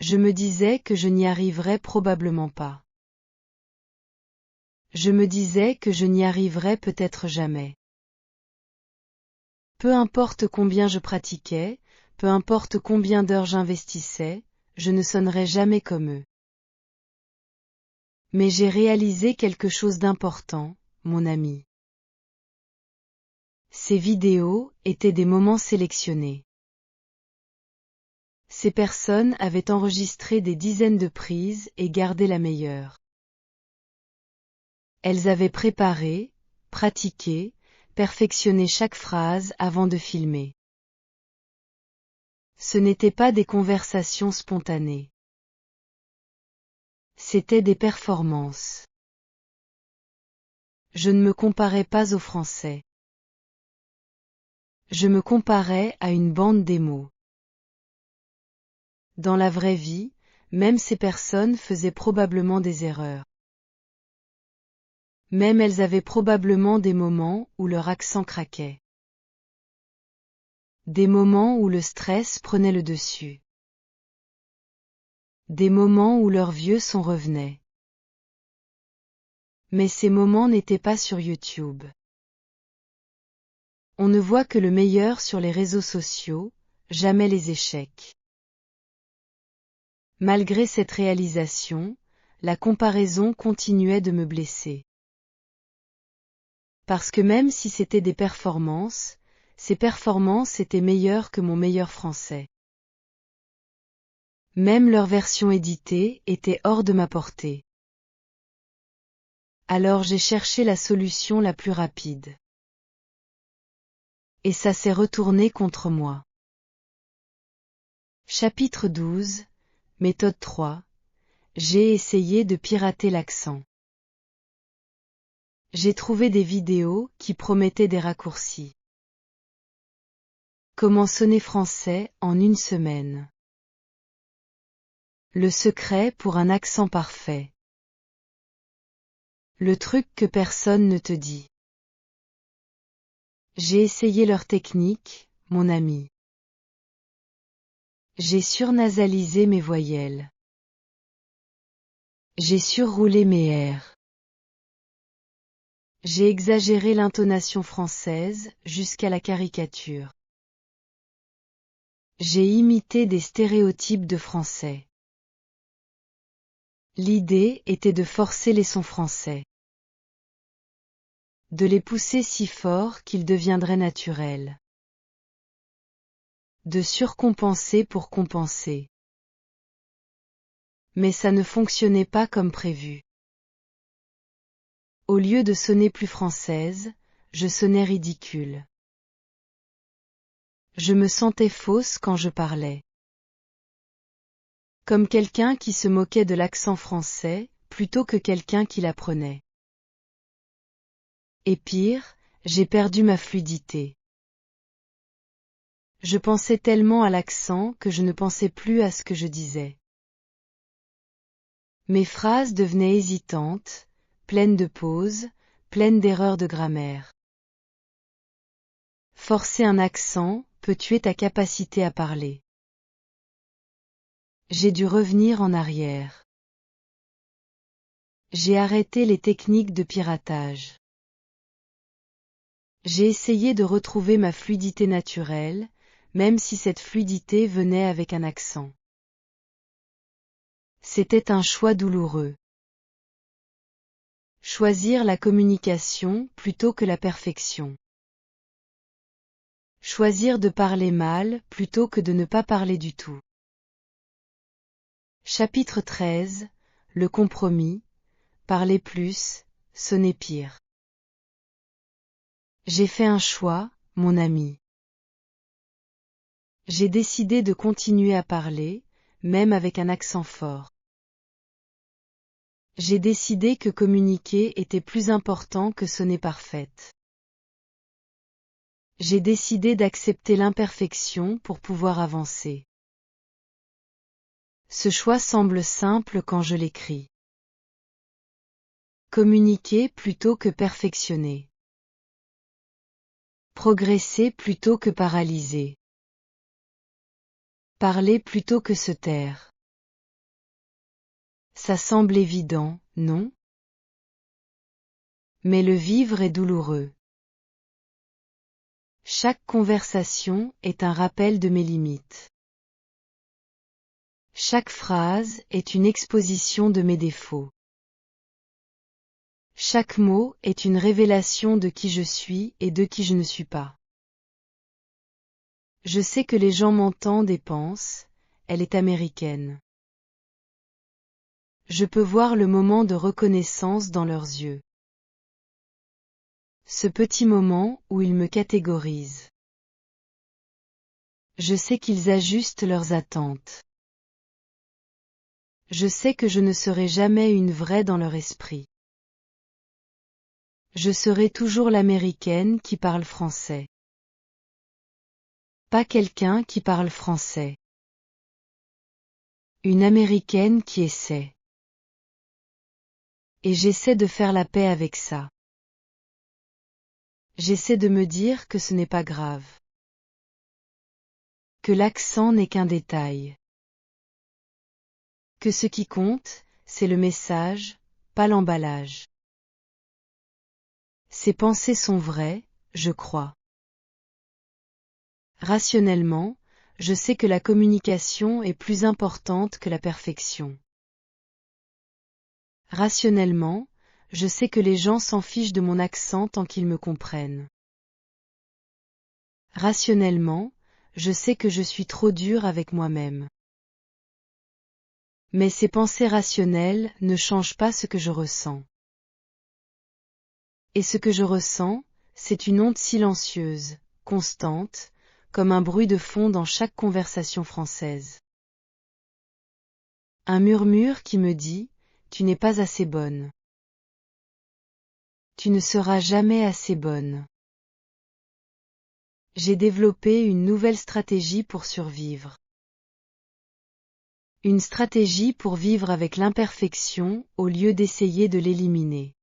Je me disais que je n'y arriverais probablement pas. Je me disais que je n'y arriverais peut-être jamais. Peu importe combien je pratiquais, peu importe combien d'heures j'investissais, je ne sonnerais jamais comme eux. Mais j'ai réalisé quelque chose d'important, mon ami. Ces vidéos étaient des moments sélectionnés. Ces personnes avaient enregistré des dizaines de prises et gardé la meilleure. Elles avaient préparé, pratiqué, perfectionné chaque phrase avant de filmer. Ce n'étaient pas des conversations spontanées. C'étaient des performances. Je ne me comparais pas aux Français. Je me comparais à une bande d'émaux. Dans la vraie vie, même ces personnes faisaient probablement des erreurs. Même elles avaient probablement des moments où leur accent craquait. Des moments où le stress prenait le dessus. Des moments où leurs vieux son revenaient. Mais ces moments n'étaient pas sur YouTube. On ne voit que le meilleur sur les réseaux sociaux, jamais les échecs. Malgré cette réalisation, la comparaison continuait de me blesser. Parce que même si c'était des performances, ces performances étaient meilleures que mon meilleur français. Même leur version éditée était hors de ma portée. Alors j'ai cherché la solution la plus rapide. Et ça s'est retourné contre moi. Chapitre 12, méthode 3. J'ai essayé de pirater l'accent. J'ai trouvé des vidéos qui promettaient des raccourcis. Comment sonner français en une semaine. Le secret pour un accent parfait. Le truc que personne ne te dit. J'ai essayé leur technique, mon ami. J'ai surnasalisé mes voyelles. J'ai surroulé mes R. J'ai exagéré l'intonation française jusqu'à la caricature. J'ai imité des stéréotypes de français. L'idée était de forcer les sons français. De les pousser si fort qu'ils deviendraient naturels. De surcompenser pour compenser. Mais ça ne fonctionnait pas comme prévu. Au lieu de sonner plus française, je sonnais ridicule. Je me sentais fausse quand je parlais. Comme quelqu'un qui se moquait de l'accent français, plutôt que quelqu'un qui l'apprenait. Et pire, j'ai perdu ma fluidité. Je pensais tellement à l'accent que je ne pensais plus à ce que je disais. Mes phrases devenaient hésitantes, pleines de pauses, pleines d'erreurs de grammaire. Forcer un accent peut tuer ta capacité à parler. J'ai dû revenir en arrière. J'ai arrêté les techniques de piratage. J'ai essayé de retrouver ma fluidité naturelle, même si cette fluidité venait avec un accent. C'était un choix douloureux. Choisir la communication plutôt que la perfection. Choisir de parler mal plutôt que de ne pas parler du tout. Chapitre 13. Le compromis. Parler plus, sonner pire. J'ai fait un choix, mon ami. J'ai décidé de continuer à parler, même avec un accent fort. J'ai décidé que communiquer était plus important que sonner parfaite. J'ai décidé d'accepter l'imperfection pour pouvoir avancer. Ce choix semble simple quand je l'écris. Communiquer plutôt que perfectionner. Progresser plutôt que paralyser. Parler plutôt que se taire. Ça semble évident, non? Mais le vivre est douloureux. Chaque conversation est un rappel de mes limites. Chaque phrase est une exposition de mes défauts. Chaque mot est une révélation de qui je suis et de qui je ne suis pas. Je sais que les gens m'entendent et pensent, elle est américaine. Je peux voir le moment de reconnaissance dans leurs yeux. Ce petit moment où ils me catégorisent. Je sais qu'ils ajustent leurs attentes. Je sais que je ne serai jamais une vraie dans leur esprit. Je serai toujours l'américaine qui parle français. Pas quelqu'un qui parle français. Une américaine qui essaie. Et j'essaie de faire la paix avec ça. J'essaie de me dire que ce n'est pas grave. Que l'accent n'est qu'un détail. Que ce qui compte, c'est le message, pas l'emballage. Ces pensées sont vraies, je crois. Rationnellement, je sais que la communication est plus importante que la perfection. Rationnellement, je sais que les gens s'en fichent de mon accent tant qu'ils me comprennent. Rationnellement, je sais que je suis trop dure avec moi-même. Mais ces pensées rationnelles ne changent pas ce que je ressens. Et ce que je ressens, c'est une honte silencieuse, constante, comme un bruit de fond dans chaque conversation française. Un murmure qui me dit, tu n'es pas assez bonne. Tu ne seras jamais assez bonne. J'ai développé une nouvelle stratégie pour survivre. Une stratégie pour vivre avec l'imperfection au lieu d'essayer de l'éliminer.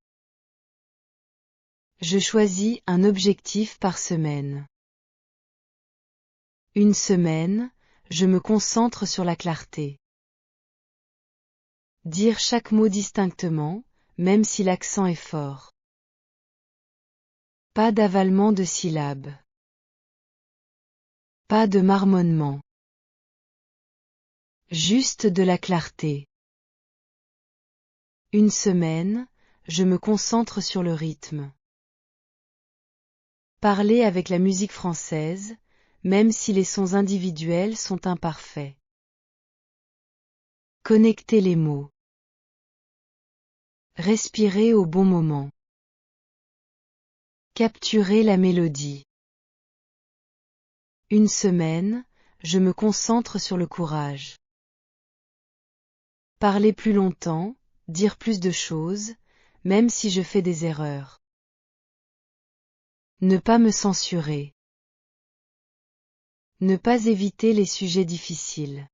Je choisis un objectif par semaine. Une semaine, je me concentre sur la clarté. Dire chaque mot distinctement, même si l'accent est fort. Pas d'avalement de syllabes. Pas de marmonnement. Juste de la clarté. Une semaine, je me concentre sur le rythme. Parler avec la musique française, même si les sons individuels sont imparfaits. Connecter les mots. Respirer au bon moment. Capturer la mélodie. Une semaine, je me concentre sur le courage. Parler plus longtemps, dire plus de choses, même si je fais des erreurs. Ne pas me censurer. Ne pas éviter les sujets difficiles.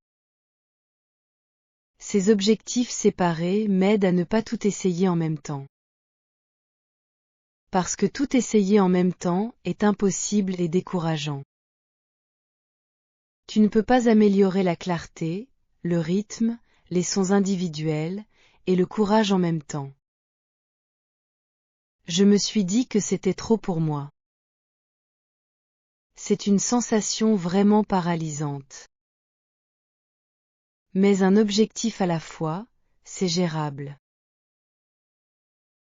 Ces objectifs séparés m'aident à ne pas tout essayer en même temps. Parce que tout essayer en même temps est impossible et décourageant. Tu ne peux pas améliorer la clarté, le rythme, les sons individuels, et le courage en même temps. Je me suis dit que c'était trop pour moi. C'est une sensation vraiment paralysante. Mais un objectif à la fois, c'est gérable.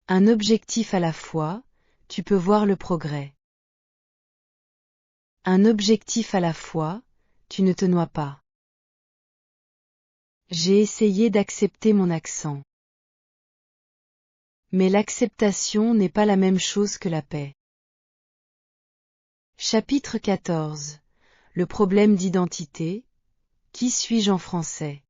Un objectif à la fois, tu peux voir le progrès. Un objectif à la fois, tu ne te noies pas. J'ai essayé d'accepter mon accent. Mais l'acceptation n'est pas la même chose que la paix. Chapitre 14. Le problème d'identité. Qui suis-je en français?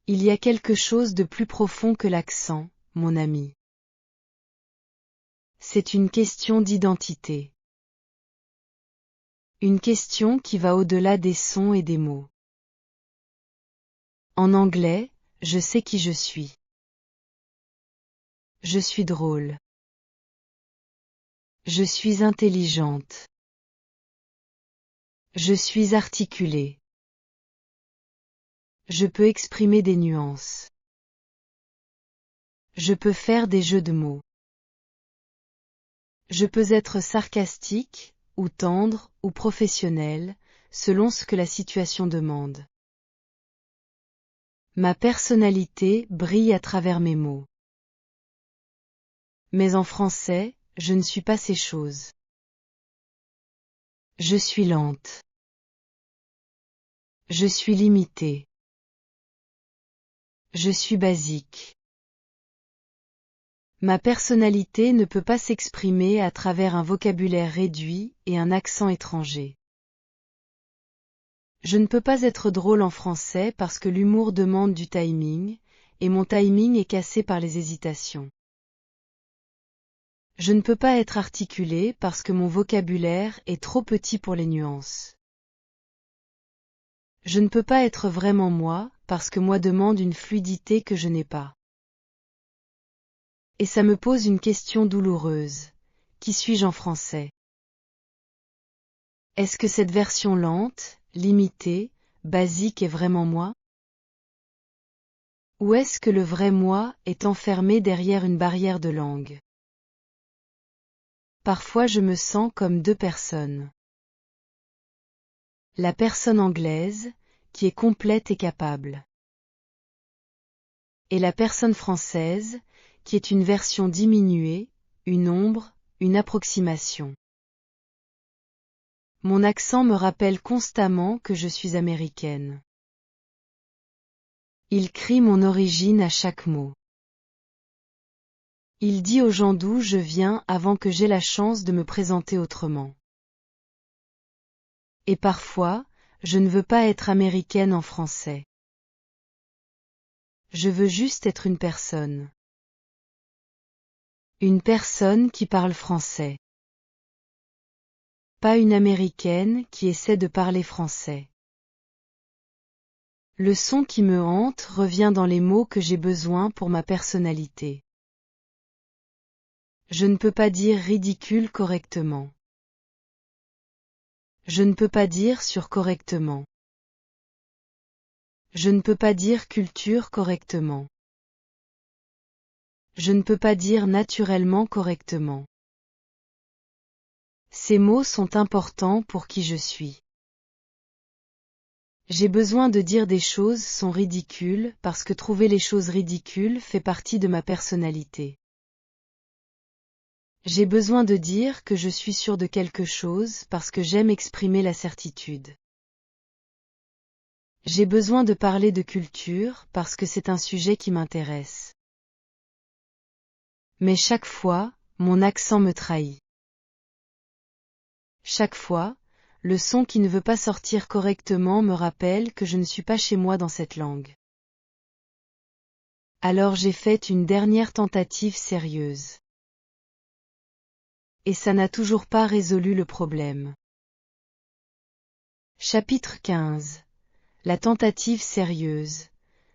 Il y a quelque chose de plus profond que l'accent, mon ami. C'est une question d'identité. Une question qui va au-delà des sons et des mots. En anglais, je sais qui je suis. Je suis drôle. Je suis intelligente. Je suis articulée. Je peux exprimer des nuances. Je peux faire des jeux de mots. Je peux être sarcastique, ou tendre, ou professionnel, selon ce que la situation demande. Ma personnalité brille à travers mes mots. Mais en français, je ne suis pas ces choses. Je suis lente. Je suis limitée. Je suis basique. Ma personnalité ne peut pas s'exprimer à travers un vocabulaire réduit et un accent étranger. Je ne peux pas être drôle en français parce que l'humour demande du timing, et mon timing est cassé par les hésitations. Je ne peux pas être articulé parce que mon vocabulaire est trop petit pour les nuances. Je ne peux pas être vraiment moi parce que moi demande une fluidité que je n'ai pas. Et ça me pose une question douloureuse. Qui suis-je en français? Est-ce que cette version lente, limitée, basique est vraiment moi? Ou est-ce que le vrai moi est enfermé derrière une barrière de langue? Parfois je me sens comme deux personnes. La personne anglaise, qui est complète et capable. Et la personne française, qui est une version diminuée, une ombre, une approximation. Mon accent me rappelle constamment que je suis américaine. Il crie mon origine à chaque mot. Il dit aux gens d'où je viens avant que j'aie la chance de me présenter autrement. Et parfois, je ne veux pas être américaine en français. Je veux juste être une personne. Une personne qui parle français. Pas une américaine qui essaie de parler français. Le son qui me hante revient dans les mots que j'ai besoin pour ma personnalité. Je ne peux pas dire ridicule correctement. Je ne peux pas dire sur correctement. Je ne peux pas dire culture correctement. Je ne peux pas dire naturellement correctement. Ces mots sont importants pour qui je suis. J'ai besoin de dire des choses sont ridicules parce que trouver les choses ridicules fait partie de ma personnalité. J'ai besoin de dire que je suis sûre de quelque chose parce que j'aime exprimer la certitude. J'ai besoin de parler de culture parce que c'est un sujet qui m'intéresse. Mais chaque fois, Mon accent me trahit. Chaque fois, le son qui ne veut pas sortir correctement me rappelle que je ne suis pas chez moi dans cette langue. Alors j'ai fait une dernière tentative sérieuse. Et ça n'a toujours pas résolu le problème. Chapitre 15. La tentative sérieuse.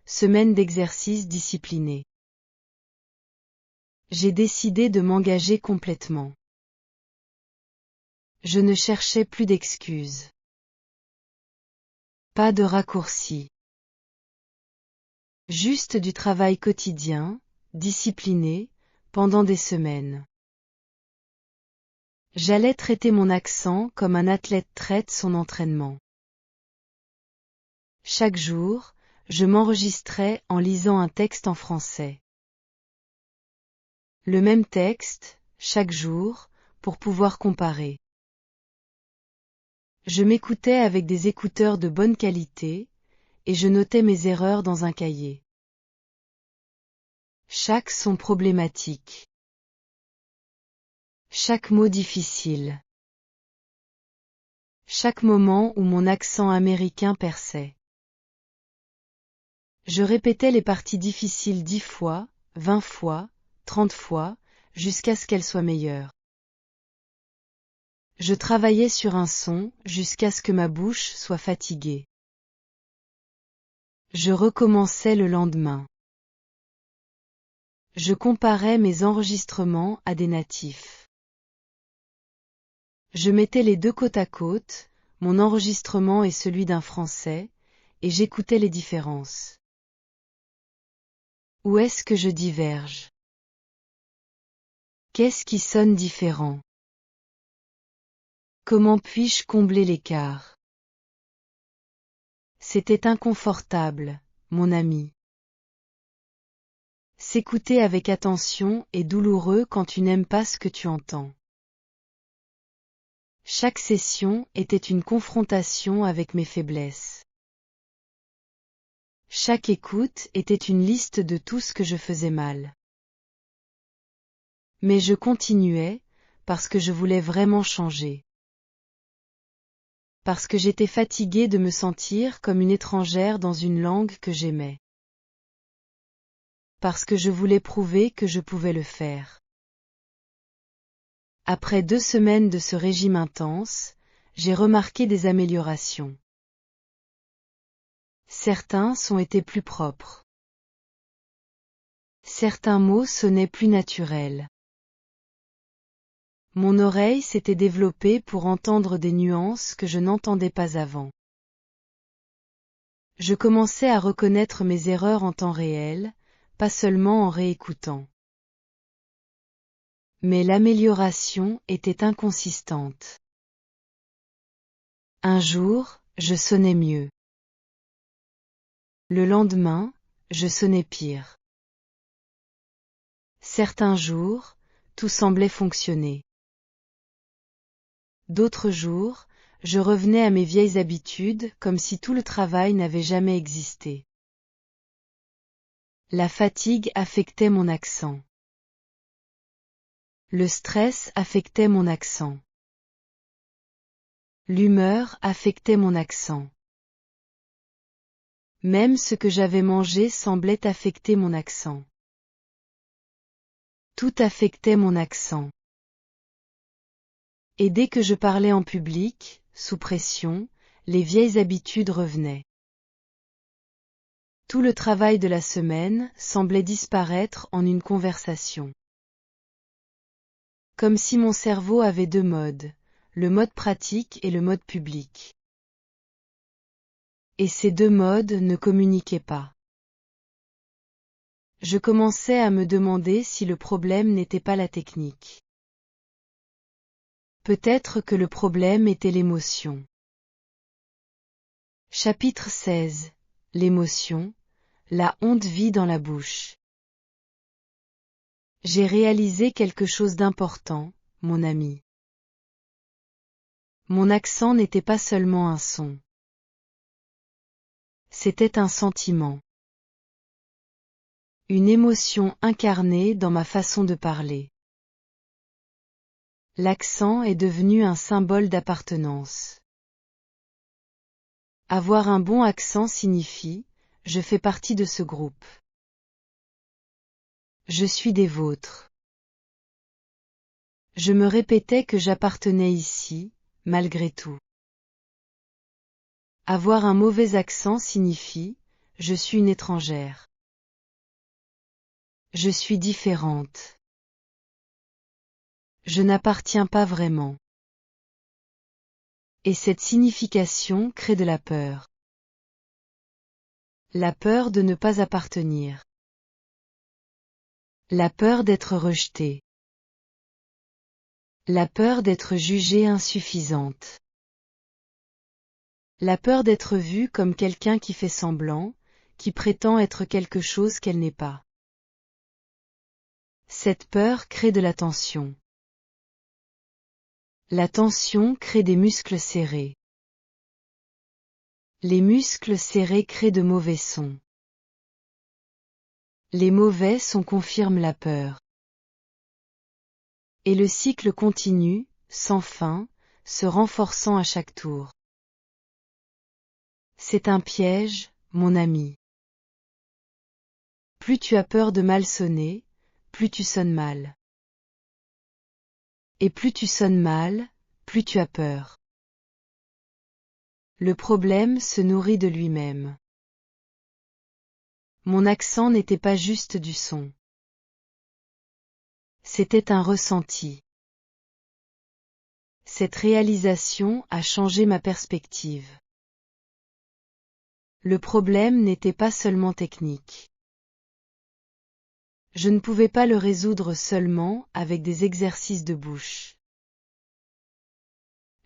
Semaine d'exercice discipliné. J'ai décidé de m'engager complètement. Je ne cherchais plus d'excuses. Pas de raccourcis. Juste du travail quotidien, discipliné, pendant des semaines. J'allais traiter mon accent comme un athlète traite son entraînement. Chaque jour, je m'enregistrais en lisant un texte en français. Le même texte, chaque jour, pour pouvoir comparer. Je m'écoutais avec des écouteurs de bonne qualité, et je notais mes erreurs dans un cahier. Chaque son problématique. Chaque mot difficile. Chaque moment où mon accent américain perçait. Je répétais les parties difficiles 10 fois, 20 fois, 30 fois, jusqu'à ce qu'elles soient meilleures. Je travaillais sur un son jusqu'à ce que ma bouche soit fatiguée. Je recommençais le lendemain. Je comparais mes enregistrements à des natifs. Je mettais les deux côte à côte, mon enregistrement et celui d'un Français, et j'écoutais les différences. Où est-ce que je diverge? Qu'est-ce qui sonne différent? Comment puis-je combler l'écart? C'était inconfortable, mon ami. S'écouter avec attention est douloureux quand tu n'aimes pas ce que tu entends. Chaque session était une confrontation avec mes faiblesses. Chaque écoute était une liste de tout ce que je faisais mal. Mais je continuais, parce que je voulais vraiment changer. Parce que j'étais fatiguée de me sentir comme une étrangère dans une langue que j'aimais. Parce que je voulais prouver que je pouvais le faire. Après 2 semaines de ce régime intense, j'ai remarqué des améliorations. Certains sons étaient plus propres. Certains mots sonnaient plus naturels. Mon oreille s'était développée pour entendre des nuances que je n'entendais pas avant. Je commençais à reconnaître mes erreurs en temps réel, pas seulement en réécoutant. Mais l'amélioration était inconsistante. Un jour, je sonnais mieux. Le lendemain, je sonnais pire. Certains jours, tout semblait fonctionner. D'autres jours, je revenais à mes vieilles habitudes comme si tout le travail n'avait jamais existé. La fatigue affectait mon accent. Le stress affectait mon accent. L'humeur affectait mon accent. Même ce que j'avais mangé semblait affecter mon accent. Tout affectait mon accent. Et dès que je parlais en public, sous pression, les vieilles habitudes revenaient. Tout le travail de la semaine semblait disparaître en une conversation. Comme si mon cerveau avait 2 modes, le mode pratique et le mode public. Et ces 2 modes ne communiquaient pas. Je commençais à me demander si le problème n'était pas la technique. Peut-être que le problème était l'émotion. Chapitre 16. L'émotion, la honte vit dans la bouche. J'ai réalisé quelque chose d'important, mon ami. Mon accent n'était pas seulement un son. C'était un sentiment. Une émotion incarnée dans ma façon de parler. L'accent est devenu un symbole d'appartenance. Avoir un bon accent signifie « je fais partie de ce groupe ». Je suis des vôtres. Je me répétais que j'appartenais ici, malgré tout. Avoir un mauvais accent signifie « je suis une étrangère ». Je suis différente. Je n'appartiens pas vraiment. Et cette signification crée de la peur. La peur de ne pas appartenir. La peur d'être rejetée. La peur d'être jugée insuffisante. La peur d'être vue comme quelqu'un qui fait semblant, qui prétend être quelque chose qu'elle n'est pas. Cette peur crée de la tension. La tension crée des muscles serrés. Les muscles serrés créent de mauvais sons. Les mauvais sons confirment la peur. Et le cycle continue, sans fin, se renforçant à chaque tour. C'est un piège, mon ami. Plus tu as peur de mal sonner, plus tu sonnes mal. Et plus tu sonnes mal, plus tu as peur. Le problème se nourrit de lui-même. Mon accent n'était pas juste du son. C'était un ressenti. Cette réalisation a changé ma perspective. Le problème n'était pas seulement technique. Je ne pouvais pas le résoudre seulement avec des exercices de bouche.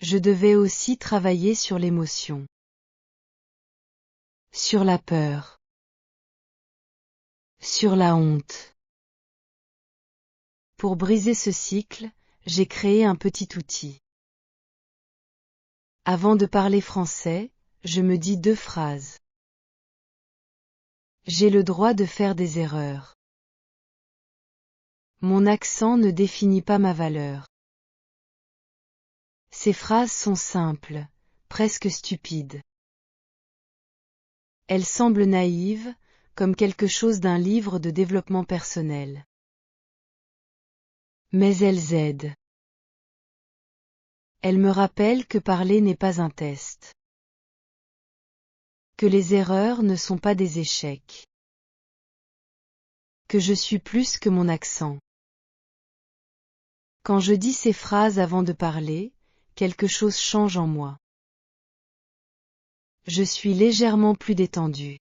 Je devais aussi travailler sur l'émotion. Sur la peur. Sur la honte. Pour briser ce cycle, j'ai créé un petit outil. Avant de parler français, je me dis 2 phrases. J'ai le droit de faire des erreurs. Mon accent ne définit pas ma valeur. Ces phrases sont simples, presque stupides. Elles semblent naïves, comme quelque chose d'un livre de développement personnel. Mais elles aident. Elles me rappellent que parler n'est pas un test. Que les erreurs ne sont pas des échecs. Que je suis plus que mon accent. Quand je dis ces phrases avant de parler, quelque chose change en moi. Je suis légèrement plus détendue.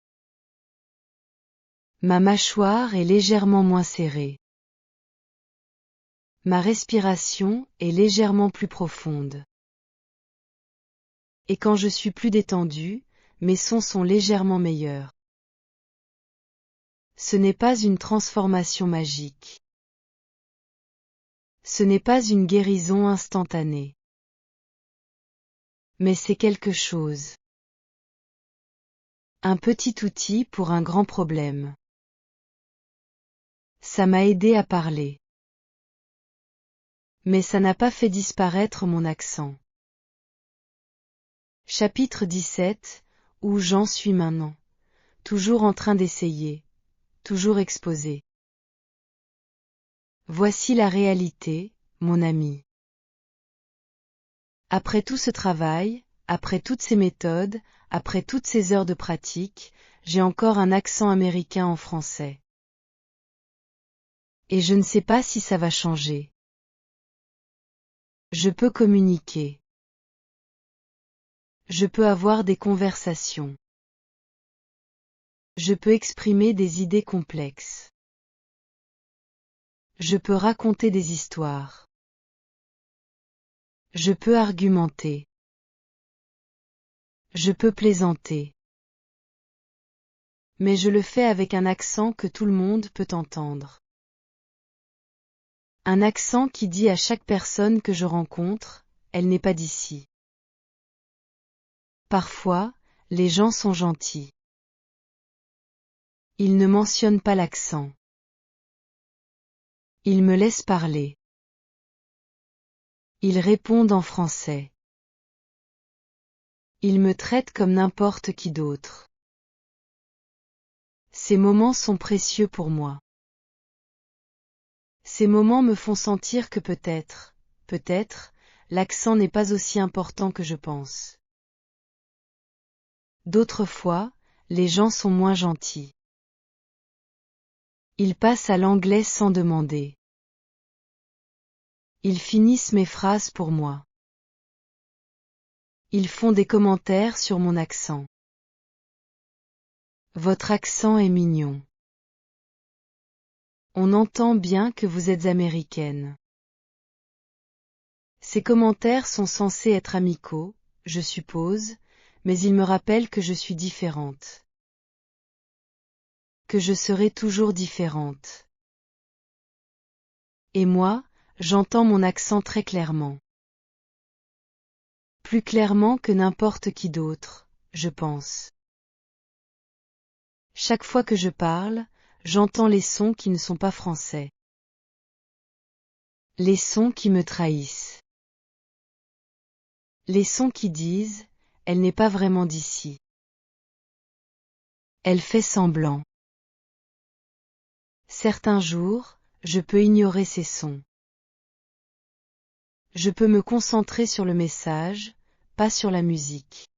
Ma mâchoire est légèrement moins serrée. Ma respiration est légèrement plus profonde. Et quand je suis plus détendue, mes sons sont légèrement meilleurs. Ce n'est pas une transformation magique. Ce n'est pas une guérison instantanée. Mais c'est quelque chose. Un petit outil pour un grand problème. Ça m'a aidé à parler. Mais ça n'a pas fait disparaître mon accent. Chapitre 17, où j'en suis maintenant. Toujours en train d'essayer. Toujours exposé. Voici la réalité, mon ami. Après tout ce travail, après toutes ces méthodes, après toutes ces heures de pratique, j'ai encore un accent américain en français. Et je ne sais pas si ça va changer. Je peux communiquer. Je peux avoir des conversations. Je peux exprimer des idées complexes. Je peux raconter des histoires. Je peux argumenter. Je peux plaisanter. Mais je le fais avec un accent que tout le monde peut entendre. Un accent qui dit à chaque personne que je rencontre, elle n'est pas d'ici. Parfois, les gens sont gentils. Ils ne mentionnent pas l'accent. Ils me laissent parler. Ils répondent en français. Ils me traitent comme n'importe qui d'autre. Ces moments sont précieux pour moi. Ces moments me font sentir que peut-être, l'accent n'est pas aussi important que je pense. D'autres fois, les gens sont moins gentils. Ils passent à l'anglais sans demander. Ils finissent mes phrases pour moi. Ils font des commentaires sur mon accent. Votre accent est mignon. On entend bien que vous êtes américaine. Ces commentaires sont censés être amicaux, je suppose, mais ils me rappellent que je suis différente. Que je serai toujours différente. Et moi, j'entends mon accent très clairement. Plus clairement que n'importe qui d'autre, je pense. Chaque fois que je parle, j'entends les sons qui ne sont pas français. Les sons qui me trahissent. Les sons qui disent, elle n'est pas vraiment d'ici. Elle fait semblant. Certains jours, je peux ignorer ces sons. Je peux me concentrer sur le message, pas sur la musique.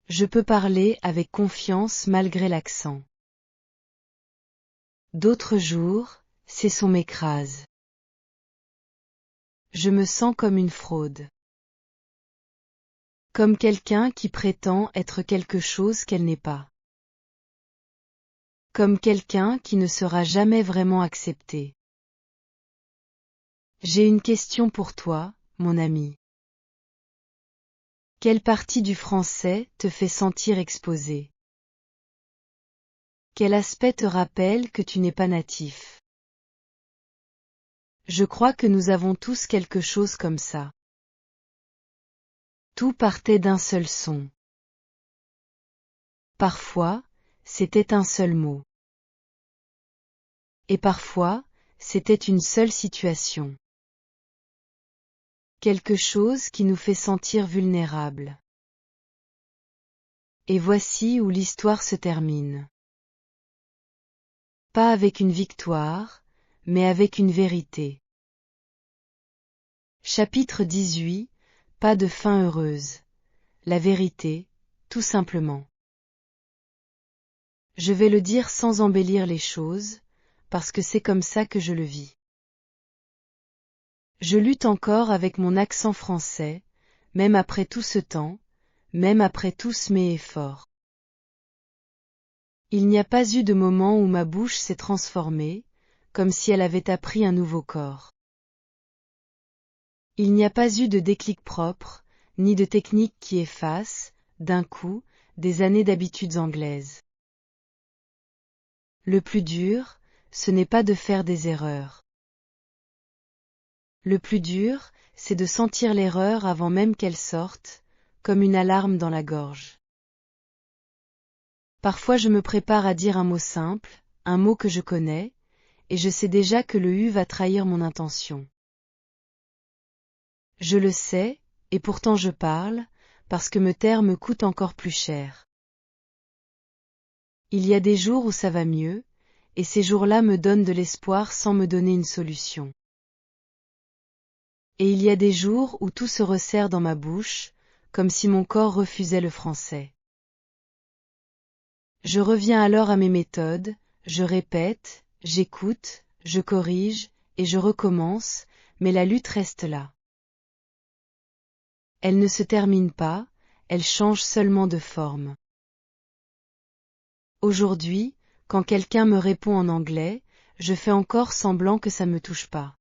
Je peux parler avec confiance malgré l'accent. D'autres jours, ces sons m'écrasent. Je me sens comme une fraude. Comme quelqu'un qui prétend être quelque chose qu'elle n'est pas. Comme quelqu'un qui ne sera jamais vraiment accepté. J'ai une question pour toi, mon ami. Quelle partie du français te fait sentir exposé? Quel aspect te rappelle que tu n'es pas natif? Je crois que nous avons tous quelque chose comme ça. Tout partait d'un seul son. Parfois, c'était un seul mot. Et parfois, c'était une seule situation. Quelque chose qui nous fait sentir vulnérables. Et voici où l'histoire se termine. Pas avec une victoire, mais avec une vérité. Chapitre 18. Pas de fin heureuse. La vérité, tout simplement. Je vais le dire sans embellir les choses, parce que c'est comme ça que je le vis. Je lutte encore avec mon accent français, même après tout ce temps, même après tous mes efforts. Il n'y a pas eu de moment où ma bouche s'est transformée, comme si elle avait appris un nouveau corps. Il n'y a pas eu de déclic propre, ni de technique qui efface, d'un coup, des années d'habitudes anglaises. Le plus dur, ce n'est pas de faire des erreurs. Le plus dur, c'est de sentir l'erreur avant même qu'elle sorte, comme une alarme dans la gorge. Parfois je me prépare à dire un mot simple, un mot que je connais, et je sais déjà que le U va trahir mon intention. Je le sais, et pourtant je parle, parce que me taire me coûte encore plus cher. Il y a des jours où ça va mieux, et ces jours-là me donnent de l'espoir sans me donner une solution. Et il y a des jours où tout se resserre dans ma bouche, comme si mon corps refusait le français. Je reviens alors à mes méthodes, je répète, j'écoute, je corrige, et je recommence, mais la lutte reste là. Elle ne se termine pas, elle change seulement de forme. Aujourd'hui, quand quelqu'un me répond en anglais, je fais encore semblant que ça me touche pas.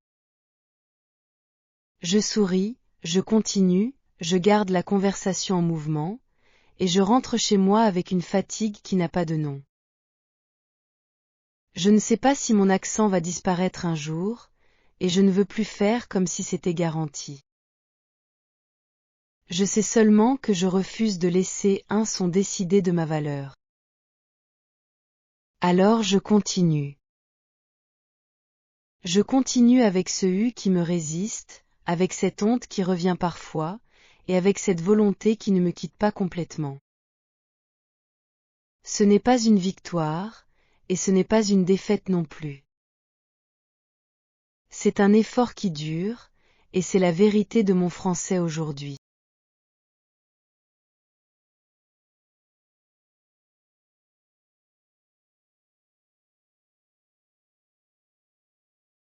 Je souris, je continue, je garde la conversation en mouvement, et je rentre chez moi avec une fatigue qui n'a pas de nom. Je ne sais pas si mon accent va disparaître un jour, et je ne veux plus faire comme si c'était garanti. Je sais seulement que je refuse de laisser un son décider de ma valeur. Alors je continue. Je continue avec ce U qui me résiste, avec cette honte qui revient parfois, et avec cette volonté qui ne me quitte pas complètement. Ce n'est pas une victoire, et ce n'est pas une défaite non plus. C'est un effort qui dure, et c'est la vérité de mon français aujourd'hui.